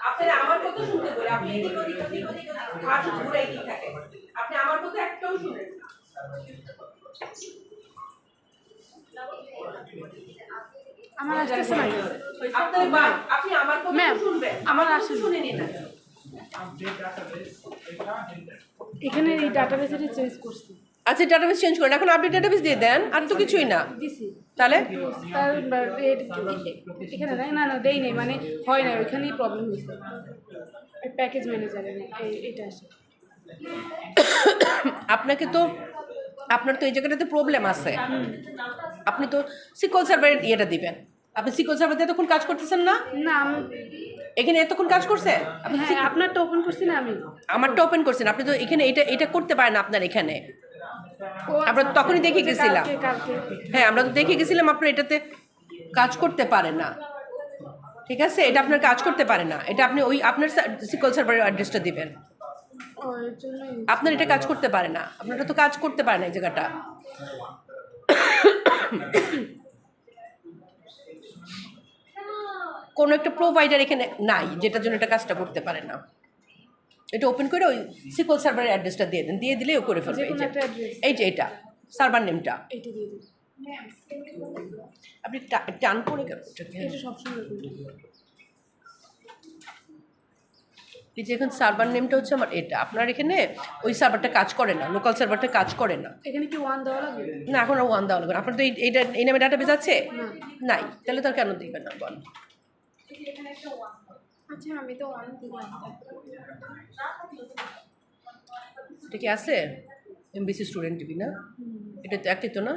S1: আপনারা আমার কথা শুনতে বলে আপনি এদিক ওদিক ওদিক ওদিক ওদিক আর শুধু ঘুরাই দিয়ে থাকেন, আপনি আমার কথা একটাও শুনেন না।
S3: আমার আসতেছে না
S1: আপনার আপনি আমার কথা
S3: ম্যাম,
S1: শুনবেন,
S3: আমার
S1: কথা
S3: আসেনি।
S1: শুনে নিন।
S3: এখানে এই ডাটাবেসটা চেঞ্জ করছি
S1: আচ্ছা ডাটাবেস চেঞ্জ করেন, এখন আপডেট ডাটাবেস দিয়ে দেন, আর তো কিছুই না।
S3: দিছি
S1: তাহলে
S3: তার এখানে না না দেই নাই, মানে হয় না, ওইখানেই প্রবলেম হয়েছে। প্যাকেজ ম্যানেজারে এটা আসে।
S1: আপনাকে তো আপনার তো এই জায়গাটাতে প্রবলেম আছে, আপনি তো সিকল সার্ভারের ইয়েটা দিবেন। আপনি সিকল সার্ভার দিয়ে এতক্ষণ কাজ করতেছেন না,
S3: না
S1: এখানে এতক্ষণ কাজ করছে আপনি?
S3: হ্যাঁ, আপনারটা ওপেন করছি না আমি,
S1: আমারটা ওপেন করছেন, আপনি তো এখানে এটা করতে পারেন আপনার এখানে। আমরা তো তখনই দেখে গেছিলাম,
S3: কালকে
S1: হ্যাঁ আমরা তো দেখে গেছিলাম আপনার এটাতে কাজ করতে পারে না, ঠিক আছে? এটা আপনার কাজ করতে পারে না, এটা আপনি ওই আপনার সিকল সার্ভারের অ্যাড্রেসটা দিবেন।
S3: ওর জন্যই
S1: আপনার এটা কাজ করতে পারে না, আপনারটা তো কাজ করতে পারে না এই জায়গাটা। কোনো একটা প্রোভাইডার এখানে নাই যেটার জন্য এটা কাজটা করতে পারে না। এটা ওপেন করে ওই সিকল সার্ভারের অ্যাড্রেসটা দিয়ে দেন, দিয়ে দিলেই ও করে ফেলবে।
S3: যে কোনো একটা অ্যাড্রেস
S1: এই যে এটা সার্ভার নেমটা
S3: এইটা দিয়ে দিন।
S1: আপনি টান করে কেন এটাকে?
S3: এটা সবসময় করি।
S1: এই যে এখন সার্ভার নেমটা হচ্ছে আমার এটা, আপনার এখানে ওই সার্ভারটা কাজ করে না, লোকাল সার্ভারটা কাজ করে না।
S3: এখানে কি 1 দেওয়া লাগবে?
S1: না এখন আর ওয়ান দেওয়া লাগবে না। আপনার তো এইটা এই নামে ডাটাবেস আছে নাই, তাহলে তো আর কেন দিবেন না বল?
S3: আচ্ছা আমি তো 1 দিলাম।
S1: এটা কি আছে এমবিসি স্টুডেন্ট টিভি না? এটা তো একটি তো না,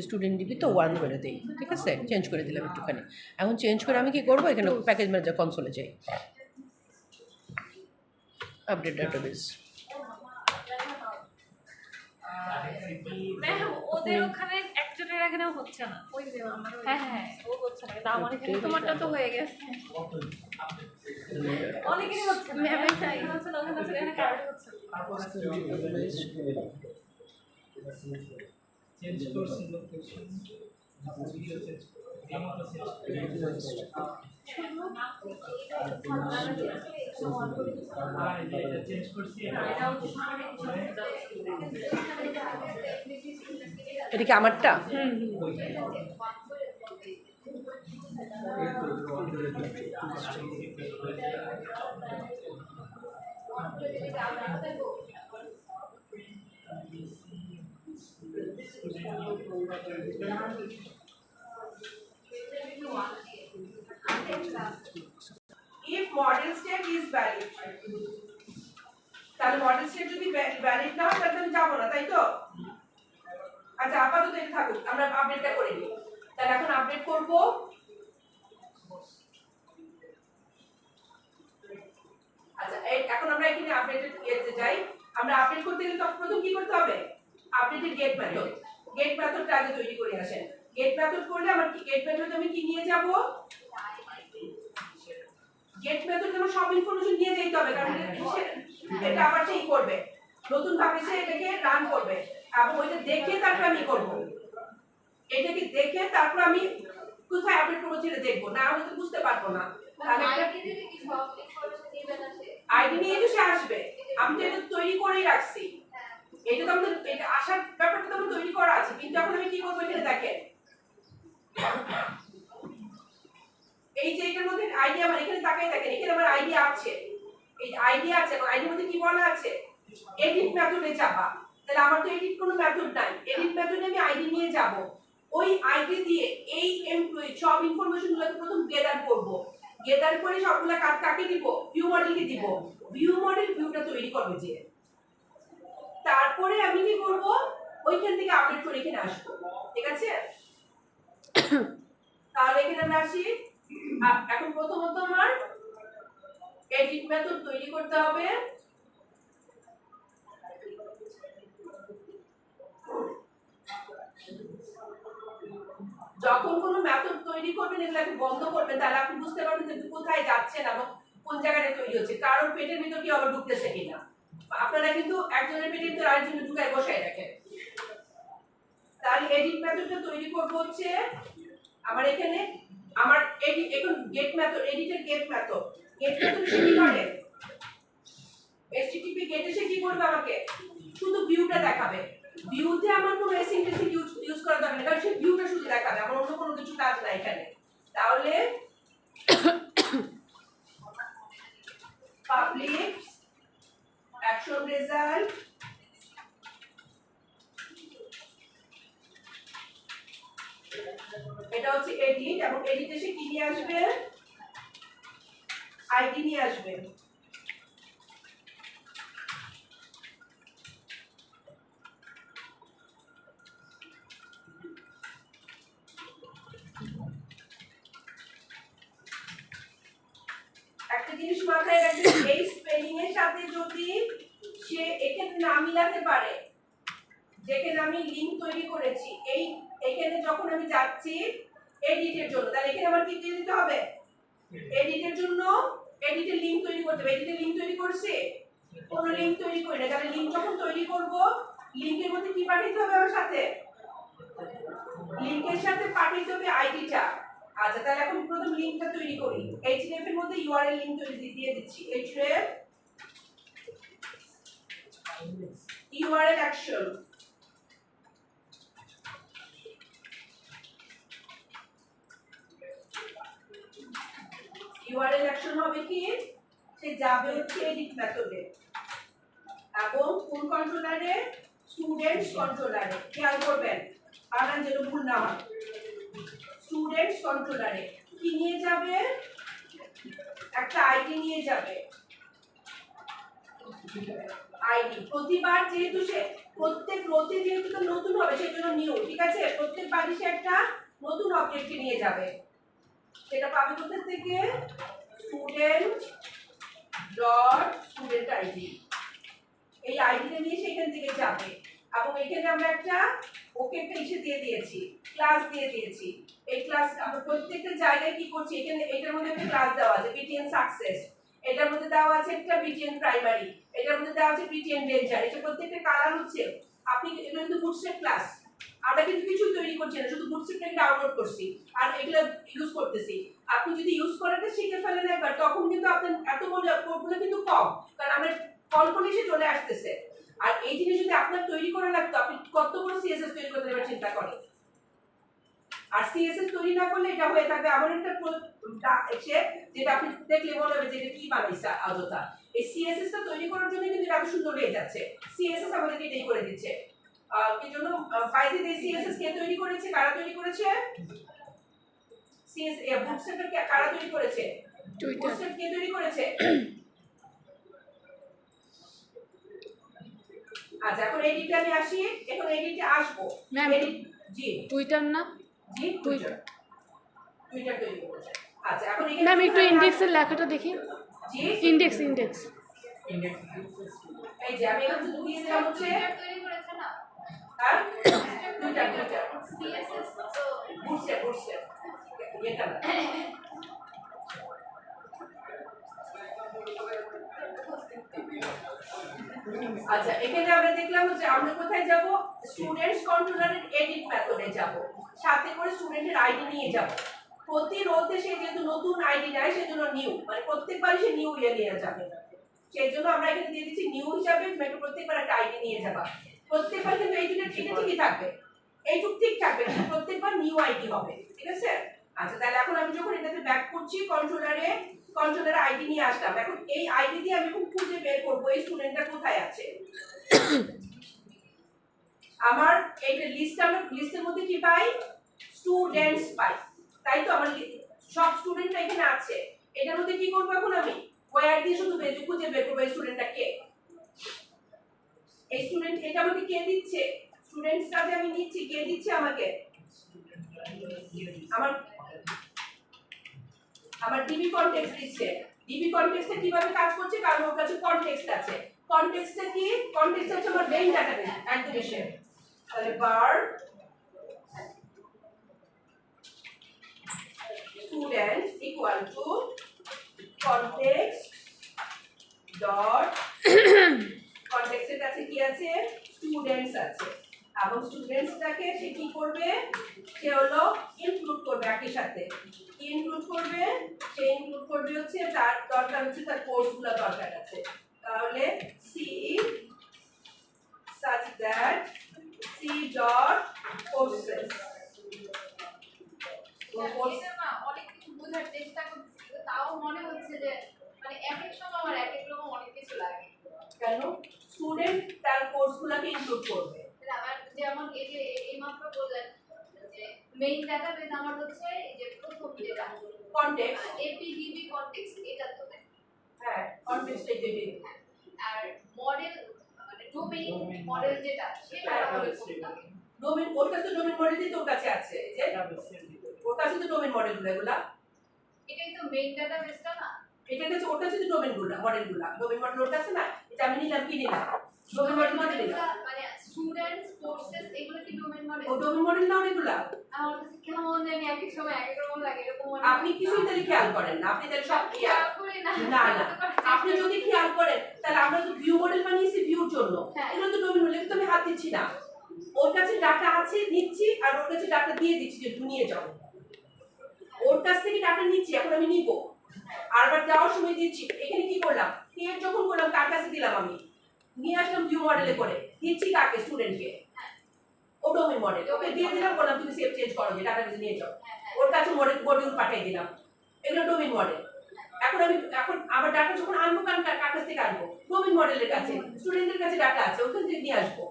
S1: স্টুডেন্ট টিভি তো 1 করে দেই, ঠিক আছে? চেঞ্জ করে দিলাম একটুখানি। এখন চেঞ্জ করে আমি কি করবো, এখানে প্যাকেজ ম্যানেজার কনসোলে যাই, আপডেট ডাটাবেস।
S4: ম্যাম ওদের ওখানে একজনের এখানেও হচ্ছে না। হ্যাঁ হ্যাঁ ও হচ্ছে না, কিন্তু আমার এখানে তোমারটা তো হয়ে গেছে। অনেকেরই হচ্ছে না, ম্যাম এখানে হচ্ছে না, ওখানে হচ্ছে না, এখানে কারোর হচ্ছে না।
S5: চেঞ্জ করছি লোকেশন, ভিডিও চেঞ্জ করছি, আমাকে চেঞ্জ এটা চেঞ্জ করছি।
S1: এটা কি আমারটা? If model state is valid, তাহলে মডেল স্টেট যদি ভ্যালিড না হয় তাহলে আমি যাবো না, তাই তো? আচ্ছা আপাতত এটা থাকুক, আমরা আপডেটটা করে নিই। তাহলে এখন আপডেট করব। আচ্ছা এখন আমরা এখানে আপডেটেড ইয়েতে যাই। আমরা আপডেট করতে গেলে তখন প্রথম কি করতে হবে? আপডেটেড গেট মেথড, গেট মেথডটা আগে তৈরি করে আসেন। গেট মেথড করলে আমার কি গেট মেথড আমি কি নিয়ে যাব? গেট মেথড আমার সব ইনফরমেশন নিয়ে যেতে হবে, কারণ এটা আবার সেই করবে, নতুন ভাবে সে এটাকে রান করবে, এবং ওইটা দেখে তারপর আমি করব, এটাকে দেখে তারপর আমি কোথায় আপডেট করব সেটা দেখবো, না আমি তো বুঝতে পারবো না। তাহলে আইডি নিয়ে তো সে আসবে, আমি তো এটা তৈরি করেই রাখছি, এটা তো আমাদের এটা আসার ব্যাপারটা তো আমার তৈরি করা আছে, কিন্তু এখন আমি কি করবো এখানে দেখেন, এই যে এটার মধ্যে আইডি আমার এখানে তাকাই দেখেন, এখানে আমার আইডি আছে, এই আইডি আছে, এবং আইডির মধ্যে কি বলা আছে? এডিট মেথডে যাবা। তাহলে আমার তো এডিট কোনো মেথড নাই, এডিট মেথডে আমি আইডি নিয়ে যাব, ওই আইডি দিয়ে এই এমপ্লয়ি সব ইনফরমেশন গুলোকে প্রথম গেদার করব, গেদার করে সবগুলা কাকে দিব? ভিউ মডেলকে দিব, ভিউ মডেল ভিউটা তৈরি করবে যে, তারপরে আমি কি করব? ওইখান থেকে আপডেট করে এখানে আসবো, ঠিক আছে? তাহলে এখানে আমরা আসি। এখন প্রথমত আমার এডিট মেথড তৈরি করতে হবে। যখন কোনো মেথড তৈরি করবেন এগুলোকে বন্ধ করবেন, তাহলে আপনি বুঝতে পারবেন যে কোথায় যাচ্ছেন এবং কোন জায়গায় তৈরি হচ্ছে, কারণ পেটের ভিতর কি আবার ঢুকতেছে কিনা। আপনারা কিন্তু একজনের পেটের ভিতর আরেকজনের ঢুকায় বসায় রাখেন। তাহলে এডিট মেথডটা তৈরি করব হচ্ছে আমার এখানে, আমার এখন গেট মেথড, এডিটের গেট মেথড, গেট মেথড কি করে? HTTP গেটে সে কি করবে? আমাকে শুধু ভিউটা দেখাবে, ভিউতে আমার কোনো এসিনটেসিক ইউজ করা দরকার নেই, কারণ সেই ভিউটা শুধু দেখাবে, আমার অন্য কোনো কিছু কাজ নাই এখানে। তাহলে পাবলিক অ্যাকশন রেজাল্ট এটা হচ্ছে এডিট, এবং এডিটে সে কি নিয়ে আসবে, আইডি নিয়ে আসবে। একটা জিনিস মাথায় রাখবেন, এই স্পেলিং এর সাথে যদি সে এখানে না মিলাতে পারে, যেখানে আমি লিংক তৈরি করেছি, এই এখানে যখন আমি যাচ্ছি এডিটের জন্য, তাহলে এখানে আমার কি দিয়ে দিতে হবে, এডিটের জন্য এডিটের লিংক তৈরি করতে হবে। এডিটের লিংক তৈরি করছে, কোন লিংক তৈরি করি না, তাহলে লিংক যখন তৈরি করব, লিংকের মধ্যে কি পাঠাইতে হবে আমার সাথে, লিংকের সাথে পাঠাইতে হবে আইডিটা। আচ্ছা, তাহলে এখন প্রথম লিংকটা তৈরি করি। href এর মধ্যে ইউআরএল লিংক তৈরি দিয়ে দিচ্ছি, href URL action. URL action হবে কি, সে যাবে হচ্ছে এডিট মেথডে, এবং কোন কন্ট্রোলারে, স্টুডেন্টস কন্ট্রোলারে। খেয়াল করবেন বানান যেন ভুল না হয়। স্টুডেন্টস কন্ট্রোলারে কি নিয়ে যাবে, একটা আইডি নিয়ে যাবে, আইডি। প্রতিবার যেহেতু সে প্রত্যেক রোতে যেহেতু তো নতুন হবে, সেজন্য নিউ, ঠিক আছে, প্রত্যেকবারই সে একটা নতুন অবজেক্টকে নিয়ে যাবে। সেটা পাবে কোথা থেকে, স্টুডেন্ট ডট স্টুডেন্ট আইডি, এই আইডিটা নিয়ে সেখান থেকে যাবে। এবং এখানে আমরা একটা ওকে একটা ইসে দিয়ে দিয়েছি, ক্লাস দিয়ে দিয়েছি। এই ক্লাস আমরা প্রত্যেকটা জায়গায় কি করছি, এখানে এটার মধ্যে একটা ক্লাস দেওয়া আছে বিটিএন সাকসেস, এটার মধ্যে দেওয়া আছে একটা বিটিএন প্রাইমারি, এটার মধ্যে দেওয়া আছে বিটিএন ডেঞ্জার। এটা প্রত্যেকটা কালার হচ্ছে, আপনি এগুলো কিন্তু বুটস্ট্র্যাপ ক্লাস, আমরা কিন্তু কিছু তৈরি করছি না, শুধু বুটস্ট্র্যাপটাকে ডাউনলোড করছি আর এগুলো ইউজ করতেছি। আপনি যদি ইউজ করাটা শিখে ফেলেন একবার, তখন কিন্তু আপনার এত বড় কোডগুলো কিন্তু কম, কারণ আমরা কল্পনা সে চলে আসতেছে। আর এই জিনিস যদি আপনার তৈরি করা লাগতো, আপনি কত বড় সিএসএস তৈরি করতে পারবেন চিন্তা করেন। আর সিএসএস তৈরি না করলে এটা হয়ে থাকবে এমন একটা এসে, যেটা আপনি দেখলে মনে হবে যে এটা কি বানাইছে অযথা। এই সিএসএস টা তৈরি করার জন্য কিন্তু এত সুন্দর হয়ে যাচ্ছে, সিএসএস আমাদেরকে এটাই করে দিচ্ছে। এই জন্য পাইথন এই সিএসএস কে তৈরি করেছে, কারা তৈরি করেছে, সিএসএস বুটস্ট্র্যাপ কে কারা তৈরি করেছে, বুটস্ট্র্যাপ কে তৈরি করেছে। আচ্ছা, এখন এডিটে আমি আসি, এখন এডিটে আসবো।
S3: ম্যাম,
S1: এডিট জি
S3: টুইটার না,
S1: জি টুইটার তৈরি করেছে। আচ্ছা, এখন এখানে
S3: ম্যাম একটু ইন্ডেক্সের লেখাটা দেখি,
S1: জি
S3: ইন্ডেক্স
S1: এই যে আমি এখন শুধু দিয়ে দিলাম হচ্ছে,
S2: তৈরি করেছে না,
S1: হ্যাঁ টুইটার
S2: সিএসএস তো
S1: বুটস্ট্র্যাপ এটা না। আচ্ছা, এখানে আমরা দেখলাম যে আমরা কোথায় যাব, স্টুডেন্টস কন্ট্রোলারের এডিট মেথডে যাব, সাথে করে স্টুডেন্টের আইডি নিয়ে যাব। প্রতি রোতে সে যেহেতু নতুন আইডি নেয়, সেজন্য নিউ, মানে প্রত্যেকবারই সে নিউ ইয়ে নিয়ে যাবে, সেই জন্য আমরা এখানে দিয়ে দিচ্ছি নিউ হিসাবে, প্রত্যেকবার একটা আইডি নিয়ে যাবা। প্রত্যেকবার কিন্তু এই দুটো ঠিকই থাকবে, এইটুক ঠিক থাকবে, প্রত্যেকবার নিউ আইডি হবে, ঠিক আছে। আচ্ছা, তাহলে এখন আমি যখন এটাতে ব্যাক করছি, কন্ট্রোলারে আইডি নিয়ে আসলাম। এখন এই আইডি দিয়ে আমি খুব খুঁজে বের করবো এই স্টুডেন্টটা কোথায় আছে। আমার এইটা লিস্ট, আমরা লিস্টের মধ্যে কি পাই, স্টুডেন্টস পাই, তাই তো আমার সব স্টুডেন্টরা এখানে আছে। এটার মধ্যে কি করবো এখন আমি, ওয়্যার দিয়ে শুধু খুঁজে বের করবো এই স্টুডেন্টটা কে, এই স্টুডেন্ট এটা আমাকে কে দিচ্ছে, স্টুডেন্টসটাকে আমি নিচ্ছি, কে দিচ্ছে আমাকে, আমার ডিবি কনটেক্সট দিচ্ছে। ডিবি কনটেক্সটে কিভাবে কাজ করছে, কারণ ওর কাছে কনটেক্সট আছে। কনটেক্সটটা কি, কনটেক্সট হচ্ছে আমার মেইন ডাটাবেস অ্যান্টিমেশন। তাহলে var student equal to context dot, কনটেক্সটের কাছে কি আছে, স্টুডেন্টস আছে, এবং স্টুডেন্টসটাকে সে কি করবে, সে হলো ইনক্লুড করবে একই সাথে। কি ইনক্লুড করবে, সে ইনক্লুড করবে হচ্ছে তার দরকার হচ্ছে তার কোর্সগুলো দরকার আছে, তাহলে C such that C dot courses
S2: এটা না অনেক কিছু বোঝার চেষ্টা করছি কিন্তু তাও মনে হচ্ছে যে মানে এক এক সময় আমার এক এক রকম অনেক কিছু লাগে
S1: কেন স্টুডেন্ট তার কোর্সগুলোকে ইনক্লুড করবে
S2: আবার যেমন এই যে এই মাত্র বললেন যে মেইন ডাটাবেস আমার হচ্ছে এই যে প্রথম যেটা
S1: কনটেক্সট
S2: এপিডিবি কনটেক্সট এটা তো না
S1: হ্যাঁ কনটেক্সট দেবে
S2: আর মডেল মানে ডোমেইন মডেল যেটা সেটা আমাদের করতে হবে
S1: ডোমেন ওর কাছে তো ডোমেন মডেলই তোর কাছে আছে যে ওর কাছে তো ডোমেন মডেলগুলো এগুলা
S2: এটাই তো মেইন ডাটাবেসটা না
S1: এটা হচ্ছে ওর কাছে তো ডোমেনগুলো মডেল ওর কাছে না এটা আমি নিলাম কি নিলাম ডোমেন মডেল মানে নিলাম
S2: মানে স্টুডেন্টস কোর্সেস এগুলো কি ডোমেইন মডেল
S1: ও ডোমেন মডেল না এগুলা
S2: আমার কাছে কেমন জানি এক এক সময় এক এক রকম লাগে এরকম মনে হয়।
S1: আপনি কিছুই তাহলে খেয়াল করেন না আপনি তাহলে সব খেয়াল
S2: করি না
S1: না না আপনি যদি খেয়াল করেন তাহলে আমরা তো ভিউ মডেল বানিয়েছি ভিউর জন্য
S2: হ্যাঁ।
S1: এগুলো তো ডোমেন মডেল তো আমি হাত দিচ্ছি না ওর কাছে ডাটা আছে নিচ্ছি আর ওর কাছে ডাটা দিয়ে দিচ্ছি যে তুমি নিয়ে যাও ওর কাছ থেকে ডাটা নিচ্ছি এখন আমি নিব আর আবার যাওয়ার সময় দিচ্ছি এখানে কি করলাম ক্রিয়েট যখন করলাম কার কাছে দিলাম আমি নিয়ে আসলাম ভিউ মডেলে করে দিচ্ছি কাকে স্টুডেন্টকে ও ডোমেন মডেল ওকে দিয়ে দিলাম বললাম তুমি সেভ চেঞ্জ করো যে ডাটা নিয়ে যাও ওর কাছে মডিউল পাঠিয়ে দিলাম এগুলো ডোমেন মডেল এখন আবার ডাটা যখন আনবো কার কাছ থেকে আনবো ডোমেন মডেলের কাছে স্টুডেন্টের কাছে ডাটা আছে ওখান থেকে নিয়ে আসবো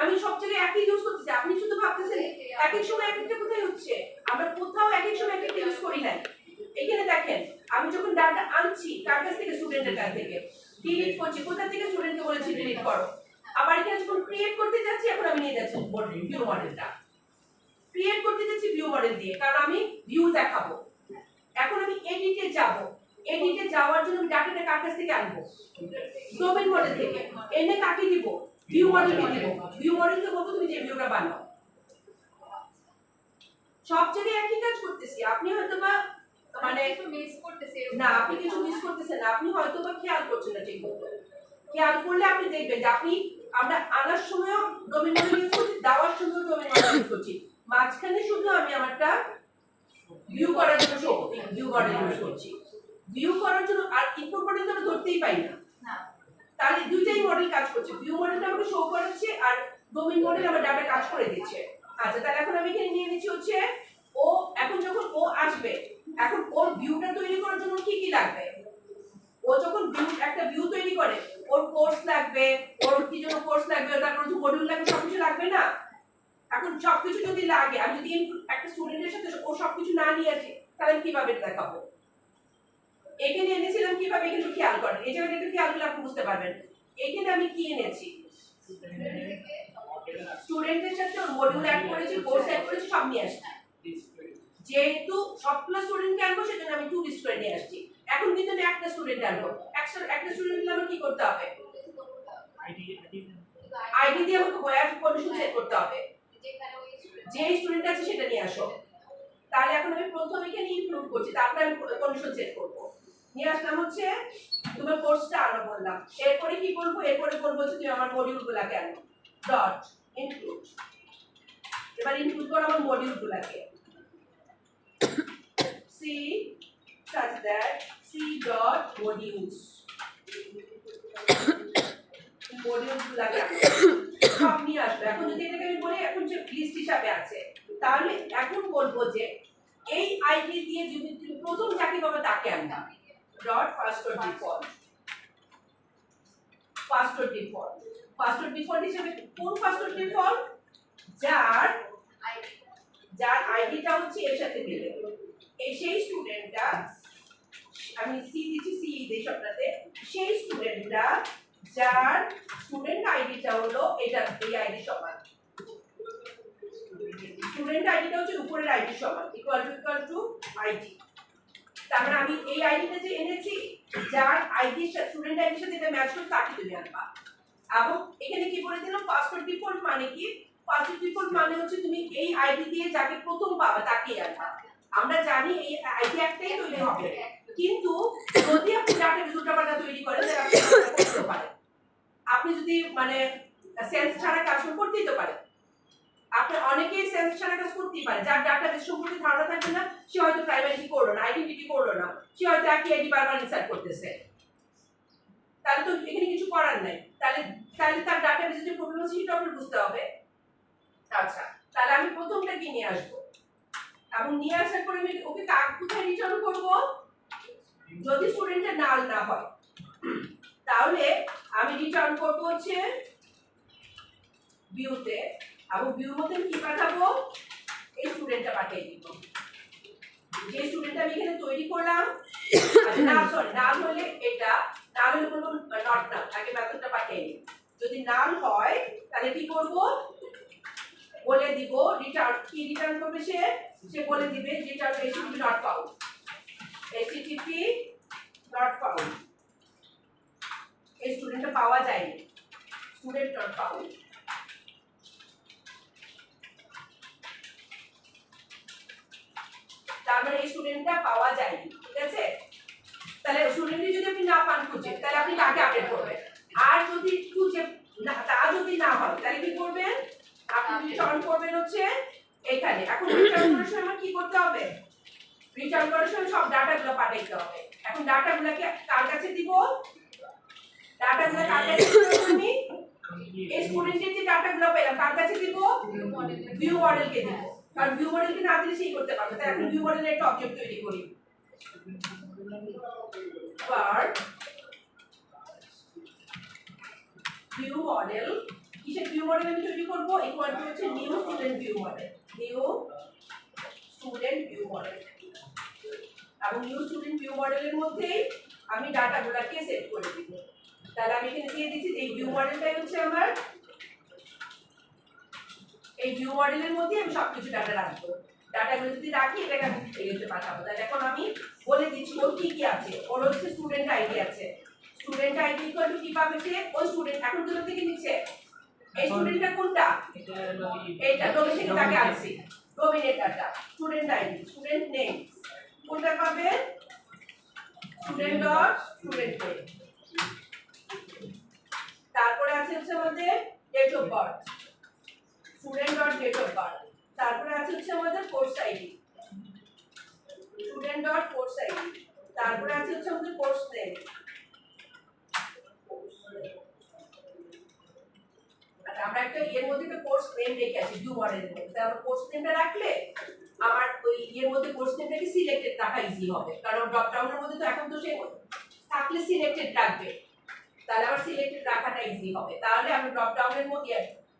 S1: আমি সব জায়গায় একই ইউজ করতেছি আপনি শুধু ভাবতেছেন এক এক সময় এক একটা কোথায় হচ্ছে আমরা কোথাও এক এক সময় এক একটা ইউজ করি নাই এখানে দেখেন আমি যখন ডাটা আনছি কার কাছ থেকে স্টুডেন্টের কাছ থেকে ডিলিট করছি কোথা থেকে স্টুডেন্টকে বলেছি ডিলিট করো আবার এখানে যখন ক্রিয়েট করতে যাচ্ছি এখন আমি নিয়ে যাচ্ছি ভিউ মডেলটা ক্রিয়েট করতে যাচ্ছি ভিউ মডেল দিয়ে কারণ আমি ভিউ দেখাবো এখন আমি এডিটে যাব এডিটে যাওয়ার জন্য আমি ডাটাটা কার কাছ থেকে আনবো ডোমেন মডেল থেকে এনে কাকে দিব ভিউ মডেলকে দিব ভিউ মডেলকে বলবো তুমি যে ভিউটা বানাও সব জায়গায় একই কাজ করতেছি আপনি হয়তোবা মানে
S2: একটু মিস করতেছি
S1: না আপনি কিছু মিস করতেছেন না আপনি হয়তোবা খেয়াল করছেন না ঠিক মতো খেয়াল করলে আপনি দেখবেন যে আপনি আমরা আনার সময়ও ডোমেন মডেল ইউজ করছি দেওয়ার সময়ও ডোমেন মডেল ইউজ করছি মাঝখানে শুধু আমি আমারটা ভিউ করার জন্য ভিউ মডেল ইউজ করছি ভিউ করার জন্য আর ইনপুট মডেল তো ধরতেই পাই না
S2: না
S1: তাহলে দুইটাই মডেল কাজ করছে ভিউ মডেলটা আমাকে শো করাচ্ছে আর ডোমেইন মডেল আমার ডাটা কাজ করে দিচ্ছে আচ্ছা তাহলে এখন আমি এখানে নিয়ে নিচ্ছি হচ্ছে ও এখন যখন ও আসবে এখন ওর ভিউটা তৈরি করার জন্য কি কি লাগবে ও যখন একটা ভিউ তৈরি করে ওর কোর্স লাগবে ওর কি জন্য কোর্স লাগবে তারপর যে মডিউল লাগবে সবকিছু লাগবে না এখন সবকিছু যদি লাগে আমি যদি একটা স্টুডেন্টের সাথে ও সবকিছু না নিয়ে আসি তাহলে কিভাবে দেখাবো এখানে এনেছিলাম কিভাবে কিন্তু খেয়াল করেন এই জায়গাটা একটু খেয়াল করলে আপনি বুঝতে পারবেন এখানে আমি কি এনেছি স্টুডেন্টের সাথে ওর মডিউল অ্যাড করেছি কোর্স অ্যাড করেছি সব নিয়ে আসছি যেহেতু সবগুলো স্টুডেন্টকে আনবো সেজন্য আমি 2 লিস্ট করে নিয়ে আসছি এখন কিন্তু আমি একটা স্টুডেন্ট আনবো একটা স্টুডেন্ট নিলে আমার কি করতে হবে আইডি দিয়ে আমাকে বয়ার কন্ডিশন সেট করতে হবে
S2: যেখানে ওই
S1: যে স্টুডেন্ট আছে সেটা নিয়ে আসো তাহলে এখন আমি প্রথমে এখানে ইনক্লুড করছি তারপরে আমি কন্ডিশন সেট করব নিয়ে আসলাম হচ্ছে তোমার কোর্সটা আনো বললাম এরপরে কি করব এরপরে বলবো যে তুমি আমার মডিউলগুলোকে আনো ডট ইনক্লুড এবার ইনক্লুড করো আমার মডিউলগুলোকে c such that c dot modules মডিউলগুলোকে আনো সব নিয়ে আসবে এখন যদি এটাকে আমি বলি এখন যে লিস্ট হিসাবে আছে তাহলে এখন বলবো যে এই আইডি দিয়ে যদি তুমি প্রথম যাকে পাবে তাকে আনবা ডট পাসওয়ার্ড ডিফল্ট হিসেবে কোন পাসওয়ার্ড ডিফল্ট যার আইডিটা হচ্ছে এর সাথে মিলে এই সেই স্টুডেন্টটা আমি সি দিচ্ছি সি দেই সবটাতে সেই স্টুডেন্টটা যার স্টুডেন্ট আইডিটা হলো এটা এই আইডি সমান স্টুডেন্ট আইডিটা হচ্ছে উপরের আইডি সমান ইকুয়াল টু আইডি তার মানে আমি এই আইডিটা যে এনেছি যার আইডি স্টুডেন্ট আইডির সাথে এটা ম্যাচ করে তাকে তুমি আনবা এবং এখানে কি বলে দিলাম পাসওয়ার্ড ডিফল্ট মানে কি পাসওয়ার্ড ডিফল্ট মানে হচ্ছে তুমি এই আইডি দিয়ে যাকে প্রথম পাবে তাকেই আনবা আমরা জানি এই আইডি একটাই তৈরি হবে কিন্তু যদি আপনি ডাটাবেস উল্টাপাল্টা তৈরি করেন তাহলে আপনি করতে পারেন আপনি যদি মানে সেন্স ছাড়া কাজ করতেই তো পারেন আপনি অনেকেই সেন্স ছাড়া কাজ করতেই পারে যার ডাটাবেস সম্পর্কে ধারণা থাকবে না সে হয়তো প্রাইমারি করলো না আইডেন্টিটি করলো না সে হয়তো একই আইডি বারবার ইনসার্ট করতেছে তাহলে তো এখানে কিছু করার নাই, তাহলে তাহলে তার ডাটাবেসে যে প্রবলেম আছে সেটা আপনার বুঝতে হবে। আচ্ছা, তাহলে আমি প্রথমটা কি নিয়ে আসবো, এবং নিয়ে আসার পরে আমি ওকে কোথায় রিটার্ন করব, যদি স্টুডেন্টের নাল না হয় তাহলে আমি রিটার্ন করব হচ্ছে ভিউতে, এবং ভিউর মধ্যে আমি কি পাঠাবো, এই স্টুডেন্টটা পাঠিয়ে দিব। যে স্টুডেন্টটা আমি এখানে তৈরি করলাম, না সরি নাল হলে এটা, নাল হলে বলবো নট নাল, আগে মেথডটা পাঠিয়ে নিই। যদি নাল হয় তাহলে কি করব, বলে দিব রিটার্ন, কি রিটার্ন করবে সে, সে বলে দিবে return HTTP not found, HTTP not found, এই স্টুডেন্টটা পাওয়া যায়নি, স্টুডেন্ট নট ফাউন্ড। তার মানে এই স্টুডেন্টটা পাওয়া যায়নি, ঠিক আছে। তাহলে স্টুডেন্টটি যদি আপনি না পান খুঁজে, তাহলে আপনি কাকে আপডেট করবেন, আর যদি খুঁজে না, তা যদি না হয় তাহলে কি করবেন, আপনি রিটার্ন করবেন হচ্ছে এখানে। এখন রিটার্ন করার সময় আমার কি করতে হবে, রিটার্ন করার সময় সব ডাটাগুলো পাঠাইতে হবে। এখন ডাটাগুলোকে কার কাছে দিব, ডাটাগুলো কার কাছে দিব, আমি এই স্টুডেন্টের যে ডাটাগুলো পেলাম কার কাছে দিব, ভিউ মডেলকে দিব, কারণ ভিউ মডেলকে না দিলে সেই করতে পারবে। তাই এখন ভিউ মডেলের একটা অবজেক্ট তৈরি করি, বার ভিউ মডেল, কিসের ভিউ মডেল আমি তৈরি করব, ইকুয়াল টু হচ্ছে new student view model, new student view model. এবং নিউ স্টুডেন্ট ভিউ মডেলের মধ্যেই আমি ডাটাগুলোকে সেট করে দিব। তাহলে আমি এখানে দিয়ে দিচ্ছি এই ভিউ মডেলটাই হচ্ছে আমার, এই ভিউ মডেলের মধ্যে আমি সবকিছু ডাটা রাখবো। ডাটাগুলো যদি রাখি এটাকে আমি এগিয়ে পাঠাবো। তাহলে এখন আমি বলে দিচ্ছি ওর কি কি আছে, ওর হচ্ছে স্টুডেন্ট আইডি আছে, স্টুডেন্ট আইডি ইকুয়াল টু কি পাবে সে, ওই স্টুডেন্ট এখন কোথা থেকে নিচ্ছে, এই স্টুডেন্টটা কোনটা, এইটা ডোমেইন থেকে তাকে আনছি, ডোমেইনের data, student ID, student name কোনটা পাবে, স্টুডেন্ট ডট স্টুডেন্ট নেম। তারপরে আছে হচ্ছে আমাদের date of birth, student dot date of birth. তারপরে আছে হচ্ছে আমাদের course ID, student dot course ID. তারপরে আছে হচ্ছে আমাদের কোর্স নেম, আচ্ছা আমরা একটা এর মধ্যে একটা কোর্স নেম রেখে আছি ভিউ মডেলের মধ্যে, তাহলে কোর্স নেমটা রাখলে আমার ওই এর মধ্যে কোর্স নেমটাকে সিলেক্টেড রাখা ইজি হবে, কারণ ড্রপ ডাউনের মধ্যে তো এখন তো সে থাকলে সিলেক্টেড রাখবে, তাহলে আমার সিলেক্টেড রাখাটা ইজি হবে। তাহলে আমি ড্রপ ডাউনের মধ্যে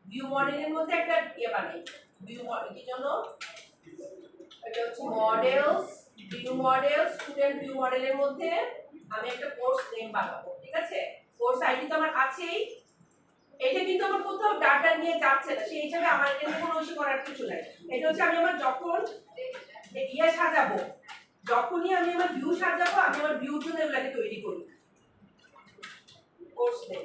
S1: ভিউ মডেলের মধ্যে একটা বানাই, ভিউ মডেল কি জন্য, এটা হচ্ছে models, view model, student view মডেলের মধ্যে আমি একটা কোর্স নেম বানাবো, ঠিক আছে। কোর্স আইডি তো আমার আছেই, এটা কিন্তু আমার কোথাও ডাটা নিয়ে যাচ্ছে না, সেই হিসাবে আমার এখানে কোনো ইস্যু করার কিছু নাই। এটা হচ্ছে আমি আমার যখন ইয়ে সাজাবো, যখনই আমি আমার ভিউ সাজাবো, আমি আমার ভিউর জন্য এগুলাকে তৈরি করি কোর্স নেম।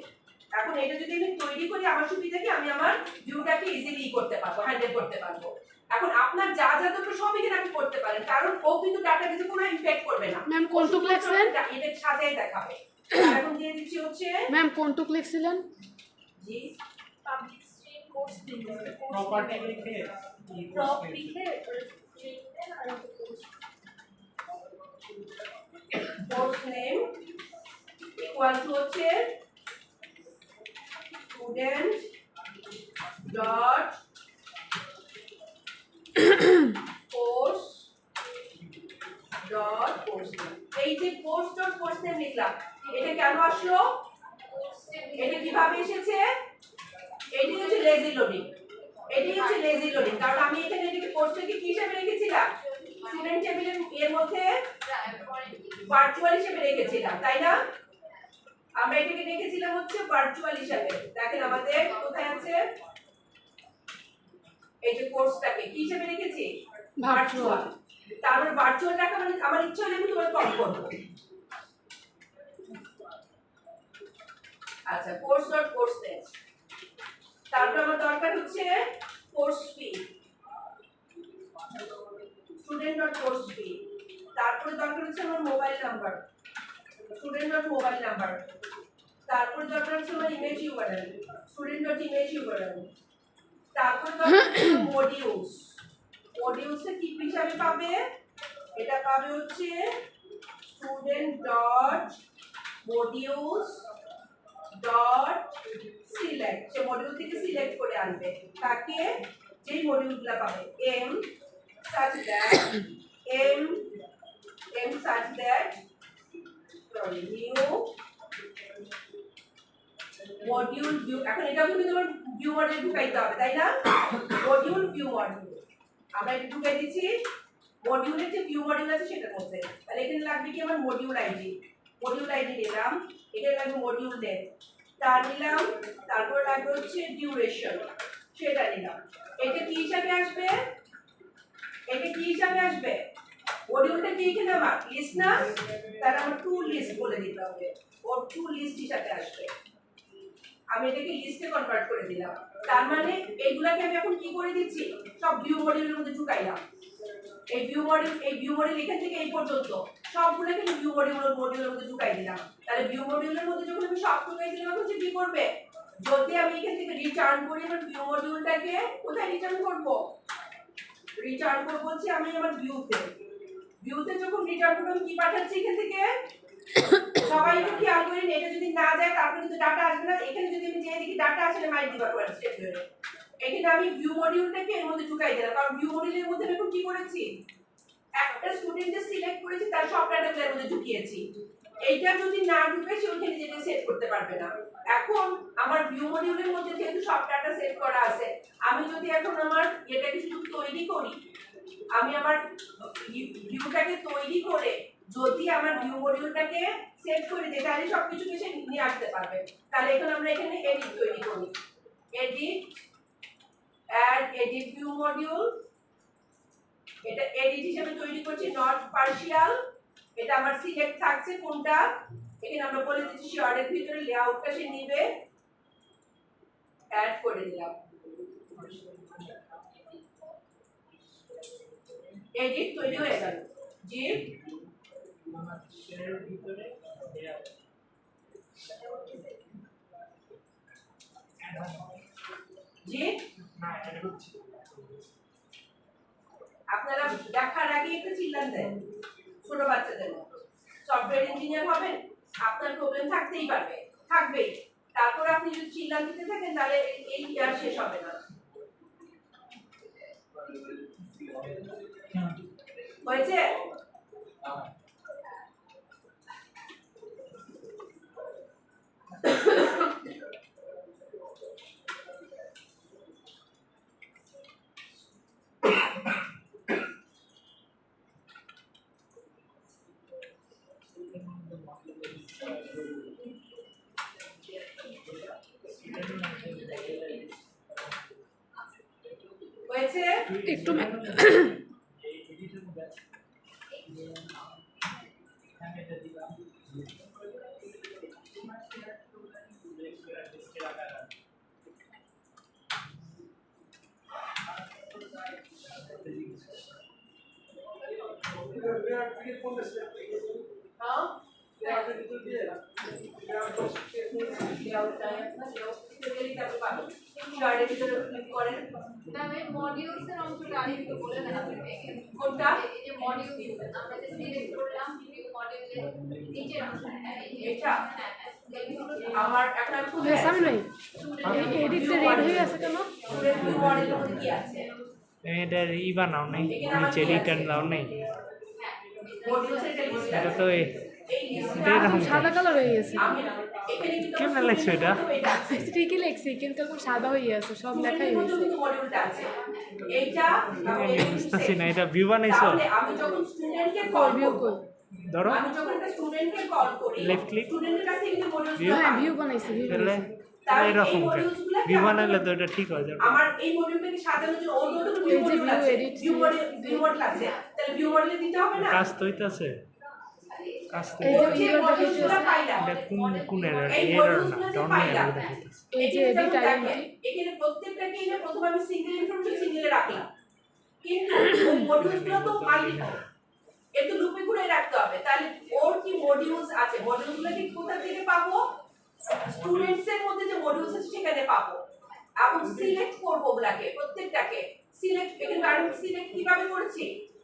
S1: এখন এটা যদি আমি তৈরি করি আমার সুবিধা কি, আমি আমার ভিউটাকে ইজিলি করতে পারবো, হ্যান্ডেল করতে পারবো। এখন আপনার যা যা দরকার সব এখানে আপনি করতে পারেন, কারণ ও কিন্তু ডাটাবেসে কোনো ইমপ্যাক্ট করবে না।
S3: ম্যাম কোনটুক লিখছেন,
S1: এটা সাজাই দেখাবে। এখন দিয়ে দিচ্ছি হচ্ছে
S3: ম্যাম কোনটুক লিখছিলেন,
S1: জি
S4: পাবলিক স্ট্রিম কোর্স দিন,
S5: প্রপার্টি লিখে
S4: প্রপ লিখে স্ট্রিম দেন আর course
S1: course name equal to হচ্ছে student dot course dot course name. এই যে কোর্স ডট কোর্স নেম লিখলাম, এটা কেন আসলো, এটা কিভাবে এসেছে, এটি হচ্ছে লেজি লোডিং, এটি হচ্ছে লেজি লোডিং, কারণ আমি এখানে এটাকে কোর্সটাকে কি হিসেবে রেখেছিলাম, স্টুডেন্ট টেবিলের এর মধ্যে ভার্চুয়াল হিসেবে রেখেছিলাম, তাই না। আমরা এটাকে রেখেছিলাম হচ্ছে ভার্চুয়াল হিসেবে। দেখেন আমাদের কোথায় আছে, এই যে কোর্সটাকে কি হিসেবে রেখেছি, ভার্চুয়াল। তারপর ভার্চুয়াল রাখা মানে আমার ইচ্ছা হলে আমি তোমাকে কল করব। আচ্ছা কোর্স ডট কোর্স নেম, তারপর আমার দরকার হচ্ছে course fee, student dot course fee. তারপরে দরকার হচ্ছে আমার mobile number, student dot mobile number. তারপর দরকার হচ্ছে আমার image URL, student dot image URL. তারপর দরকার হচ্ছে মডিউলস, মডিউলসে কি হিসাবে পাবে, এটা পাবে হচ্ছে student dot modules dot select, সে মডিউল থেকে সিলেক্ট করে আনবে তাকে যেই মডিউলগুলো পাবে m such that m such that sorry new module view. এখন এটা কিন্তু তোমার ভিউ মডেল ঢুকাইতে হবে তাই না, মডিউল ভিউ মডিউল আমরা এটা ঢুকাই দিচ্ছি মডিউলের যে ভিউ মডিউল আছে সেটার মধ্যে। তাহলে এখানে লাগবে কি আমার মডিউল আইডি নিলাম, এখানে লাগবে মডিউল নেম তার নিলাম, তারপর লাগবে হচ্ছে ডিউরেশন সেটা নিলাম। এটা কি হিসাবে আসবে, মডিউলটা কি এখানে আমার লিস্ট না, তাহলে আমার টু লিস্ট বলে দিতে হবে, ওর টু লিস্ট হিসাবে আসবে। আমি এটাকে লিস্টে কনভার্ট করে দিলাম, তার মানে এইগুলাকে আমি এখন কি করে দিচ্ছি সব ভিউ মডিউলের মধ্যে ঢুকাইলাম। এই ভিউ মডিউল এখান থেকে এই পর্যন্ত সবগুলোকে ভিউ মডিউলের মধ্যে ঢুকাই দিলাম। তাহলে ভিউ মডিউলের মধ্যে যখন আমি সব ঢুকাই দিলাম এখন কি করবে, যদি আমি এখান থেকে রিটার্ন করি আমার ভিউ মডিউলটাকে কোথায় রিটার্ন করব, হচ্ছে আমি আমার ভিউতে যখন রিটার্ন করব আমি কি পাঠাচ্ছি এখান থেকে, সবাই একটু খেয়াল করেন এটা যদি না যায় তারপরে কিন্তু ডাটা আসবে না। এখানে যদি আমি যেয়ে দেখি ডাটা আসলে মাইক দিবা করে স্টেটমেন্টে, এখানে আমি ভিউ মডিউলটাকে এর মধ্যে ঢুকাই দিলাম, কারণ ভিউ মডিউলের মধ্যে আমি এখন কি করেছি একটা স্টুডেন্টকে সিলেক্ট করেছি তার সব ডাটাগুলো এর মধ্যে ঢুকিয়েছি। এইটা যদি না ঢুকে সে ওখানে যেটা সেট করতে পারবে না। এখন আমার ভিউ মডিউলের মধ্যে যেহেতু সব ডাটা সেট করা আছে, আমি যদি এখন আমার এটাকে শুধু তৈরি করি, আমি আমার ভিউটাকে তৈরি করে যদি আমার ভিউ মডিউলটাকে সেট করে দিই তাহলে সবকিছু সে নিয়ে আসতে পারবে। তাহলে এখন আমরা এখানে এডিট তৈরি করি, এডিট ভিউ মডিউল, এটা এডিট হিসেবে তৈরি করছি নট পার্শিয়াল। এটা আমার সিলেক্ট থাকছে কোনটা, এখানে আমরা বলে দিচ্ছি শেয়ারের ভিতরে লেআউটটা সে নেবে, অ্যাড করে দিলাম, এডিট তৈরি হয়ে গেল। জি
S5: শেয়ারের ভিতরে
S1: জি
S5: না এটা হচ্ছে
S1: আপনারা দেখার আগে একটু চিল্লান দেন ছোট বাচ্চাদের মতো। সফটওয়্যার ইঞ্জিনিয়ার হবেন, আপনার প্রবলেম থাকতেই পারবে, থাকবেই। তারপর আপনি যদি চিল্লান দিতে থাকেন তাহলে এই ইয়ার শেষ হবে না। হয়েছে? হয়েছে?
S3: একটু
S2: মডিউলস এর অংশটা আরেকটু বলে দেন আপনি ভেঙে
S1: কোনটা?
S2: এই যে মডিউল আমরা যে সিলেক্ট করলাম ভিউ মডিউলের নিচের অংশটা
S1: এটা আমার একটা খুলে
S3: সামনে ভাই এডিটে রেড হয়ে আছে কেন?
S1: ভিউ মডেলের মধ্যে কি আছে,
S5: এটার ই বানাও নেই, নিচে রিটার্ন দাও নেই,
S1: মডিউলসের একটা লিস্ট
S5: এটা
S1: আছে,
S5: তো
S1: এই লিস্ট
S5: এটা এরকম
S3: সাদা কালার হয়ে গেছে।
S1: আমি এখানে কিন্তু
S5: কেমন লাগছে এটা?
S3: ঠিকই লেখছি কিন্তু এখন সাদা হয়ে আছে, সব লেখাই হয়েছে।
S1: কিন্তু মডিউলটা আছে এইটা
S5: আমি বুঝতেছি না এটা ভিউ বানাইছো,
S1: তাহলে আমি যখন স্টুডেন্টকে কল
S3: ভিউ
S1: করব,
S3: কই?
S5: ধরো
S1: আমি যখন একটা স্টুডেন্টকে কল করি
S5: Left click.
S1: স্টুডেন্টের কাছে কিন্তু মডিউলস
S3: হ্যাঁ ভিউ বানাইছি, ভিউ
S5: তাহলে
S3: বানাইছি।
S5: তাহলে এরকম ভিউ বানাইলে তো এটা ঠিক হয়ে যাবে।
S1: আমার এই মডিউলটাকে সাজানোর জন্য ওর মধ্যে
S3: এই
S1: ভিউ
S3: যে
S1: মডিউল
S3: view
S1: আছে,
S3: edit
S1: ভিউ মডেল আছে, তাহলে ভিউ মডেলে দিতে হবে না।
S5: কাজ তো হইতাছে, কাজ তো
S3: এই যে
S1: ওর যে
S3: ইউআর
S1: মডিউলসগুলো
S3: দেখাইতেছে,
S1: পাইলাম,
S5: এটা কোন এরর
S1: এই
S5: এরর না
S1: মডিউলসগুলো যে
S5: ডাউন
S1: পাইলাম,
S5: এরর দেখাইতেছে।
S3: এই যে
S1: এখানে
S3: এডিট
S1: যেমন
S3: আইডি
S1: দেখেন, এখানে প্রত্যেকটাকে এনে প্রথমে আমি সিঙ্গেল ইনফরমেশন সিঙ্গেলে রাখলাম, কিন্তু ওই মডিউলসগুলো তো মাল্টিপল, এত লুপে ঘুরে রাখতে হবে। তাহলে ওর কি মডিউলস আছে, মডিউলসগুলোকে কোথা থেকে পাবো, স্টুডেন্টস এর মধ্যে যে মডিউলস আছে সেখানে পাবো। এখন সিলেক্ট করব ওগুলাকে প্রত্যেকটাকে, সিলেক্ট এখানে আমি সিলেক্ট কিভাবে করেছি,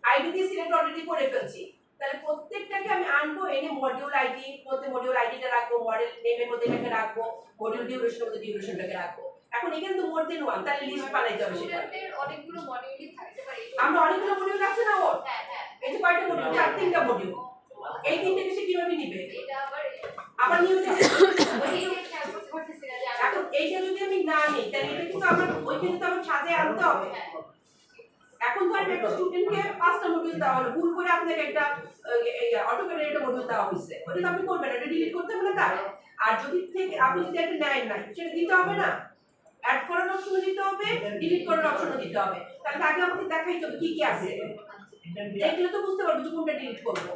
S1: আইডি দিয়ে সিলেক্ট অলরেডি করে ফেলছি। তাহলে প্রত্যেকটাকে আমি আনবো, এনে মডিউল আইডি মধ্যে মডিউল আইডিটা রাখবো, মডেল নেমের মধ্যে এটাকে রাখবো, মডিউল ডিউরেশন মধ্যে ডিউরেশনটাকে রাখবো। এখন এখানে তো মোর দেন 1, তাহলে লিস্ট বানাইতে হবে সেটা।
S2: স্টুডেন্টের অনেকগুলো মডিউলই থাকতে পারে।
S1: আমরা অনেকগুলো মডিউল আছে না ওর,
S2: হ্যাঁ হ্যাঁ,
S1: এই যে কয়টা মডিউল, 4-3টা মডিউল, এই তিনটাকে সে কিভাবে নিবে?
S2: এটা
S1: আবার নিয়মিত
S2: ওই যে খেয়াল করতে পারতেছি না যে
S1: এখন এইটা যদি আমি না নিই তাহলে এটা কিন্তু আমার ওইখানে তো আমার সাজে আনতে হবে। এখন তো একটা স্টুডেন্টকে 5টা মডিউল দেওয়া হলো, ভুল করে আপনাকে একটা অটোক্যাডের একটা মডিউল দেওয়া হয়েছে, ওটা তো আপনি করবেন, এটা ডিলিট করতে হবে না তার। আর যদি থেকে আপনি যদি একটা নেন নাই সেটা দিতে হবে না, অ্যাড করার অপশনও দিতে হবে, ডিলিট করার অপশনও দিতে হবে। তাহলে আগে আমাকে দেখাইতে হবে কি কি আছে, দেখলে তো বুঝতে পারবো যে কোনটা ডিলিট করবো।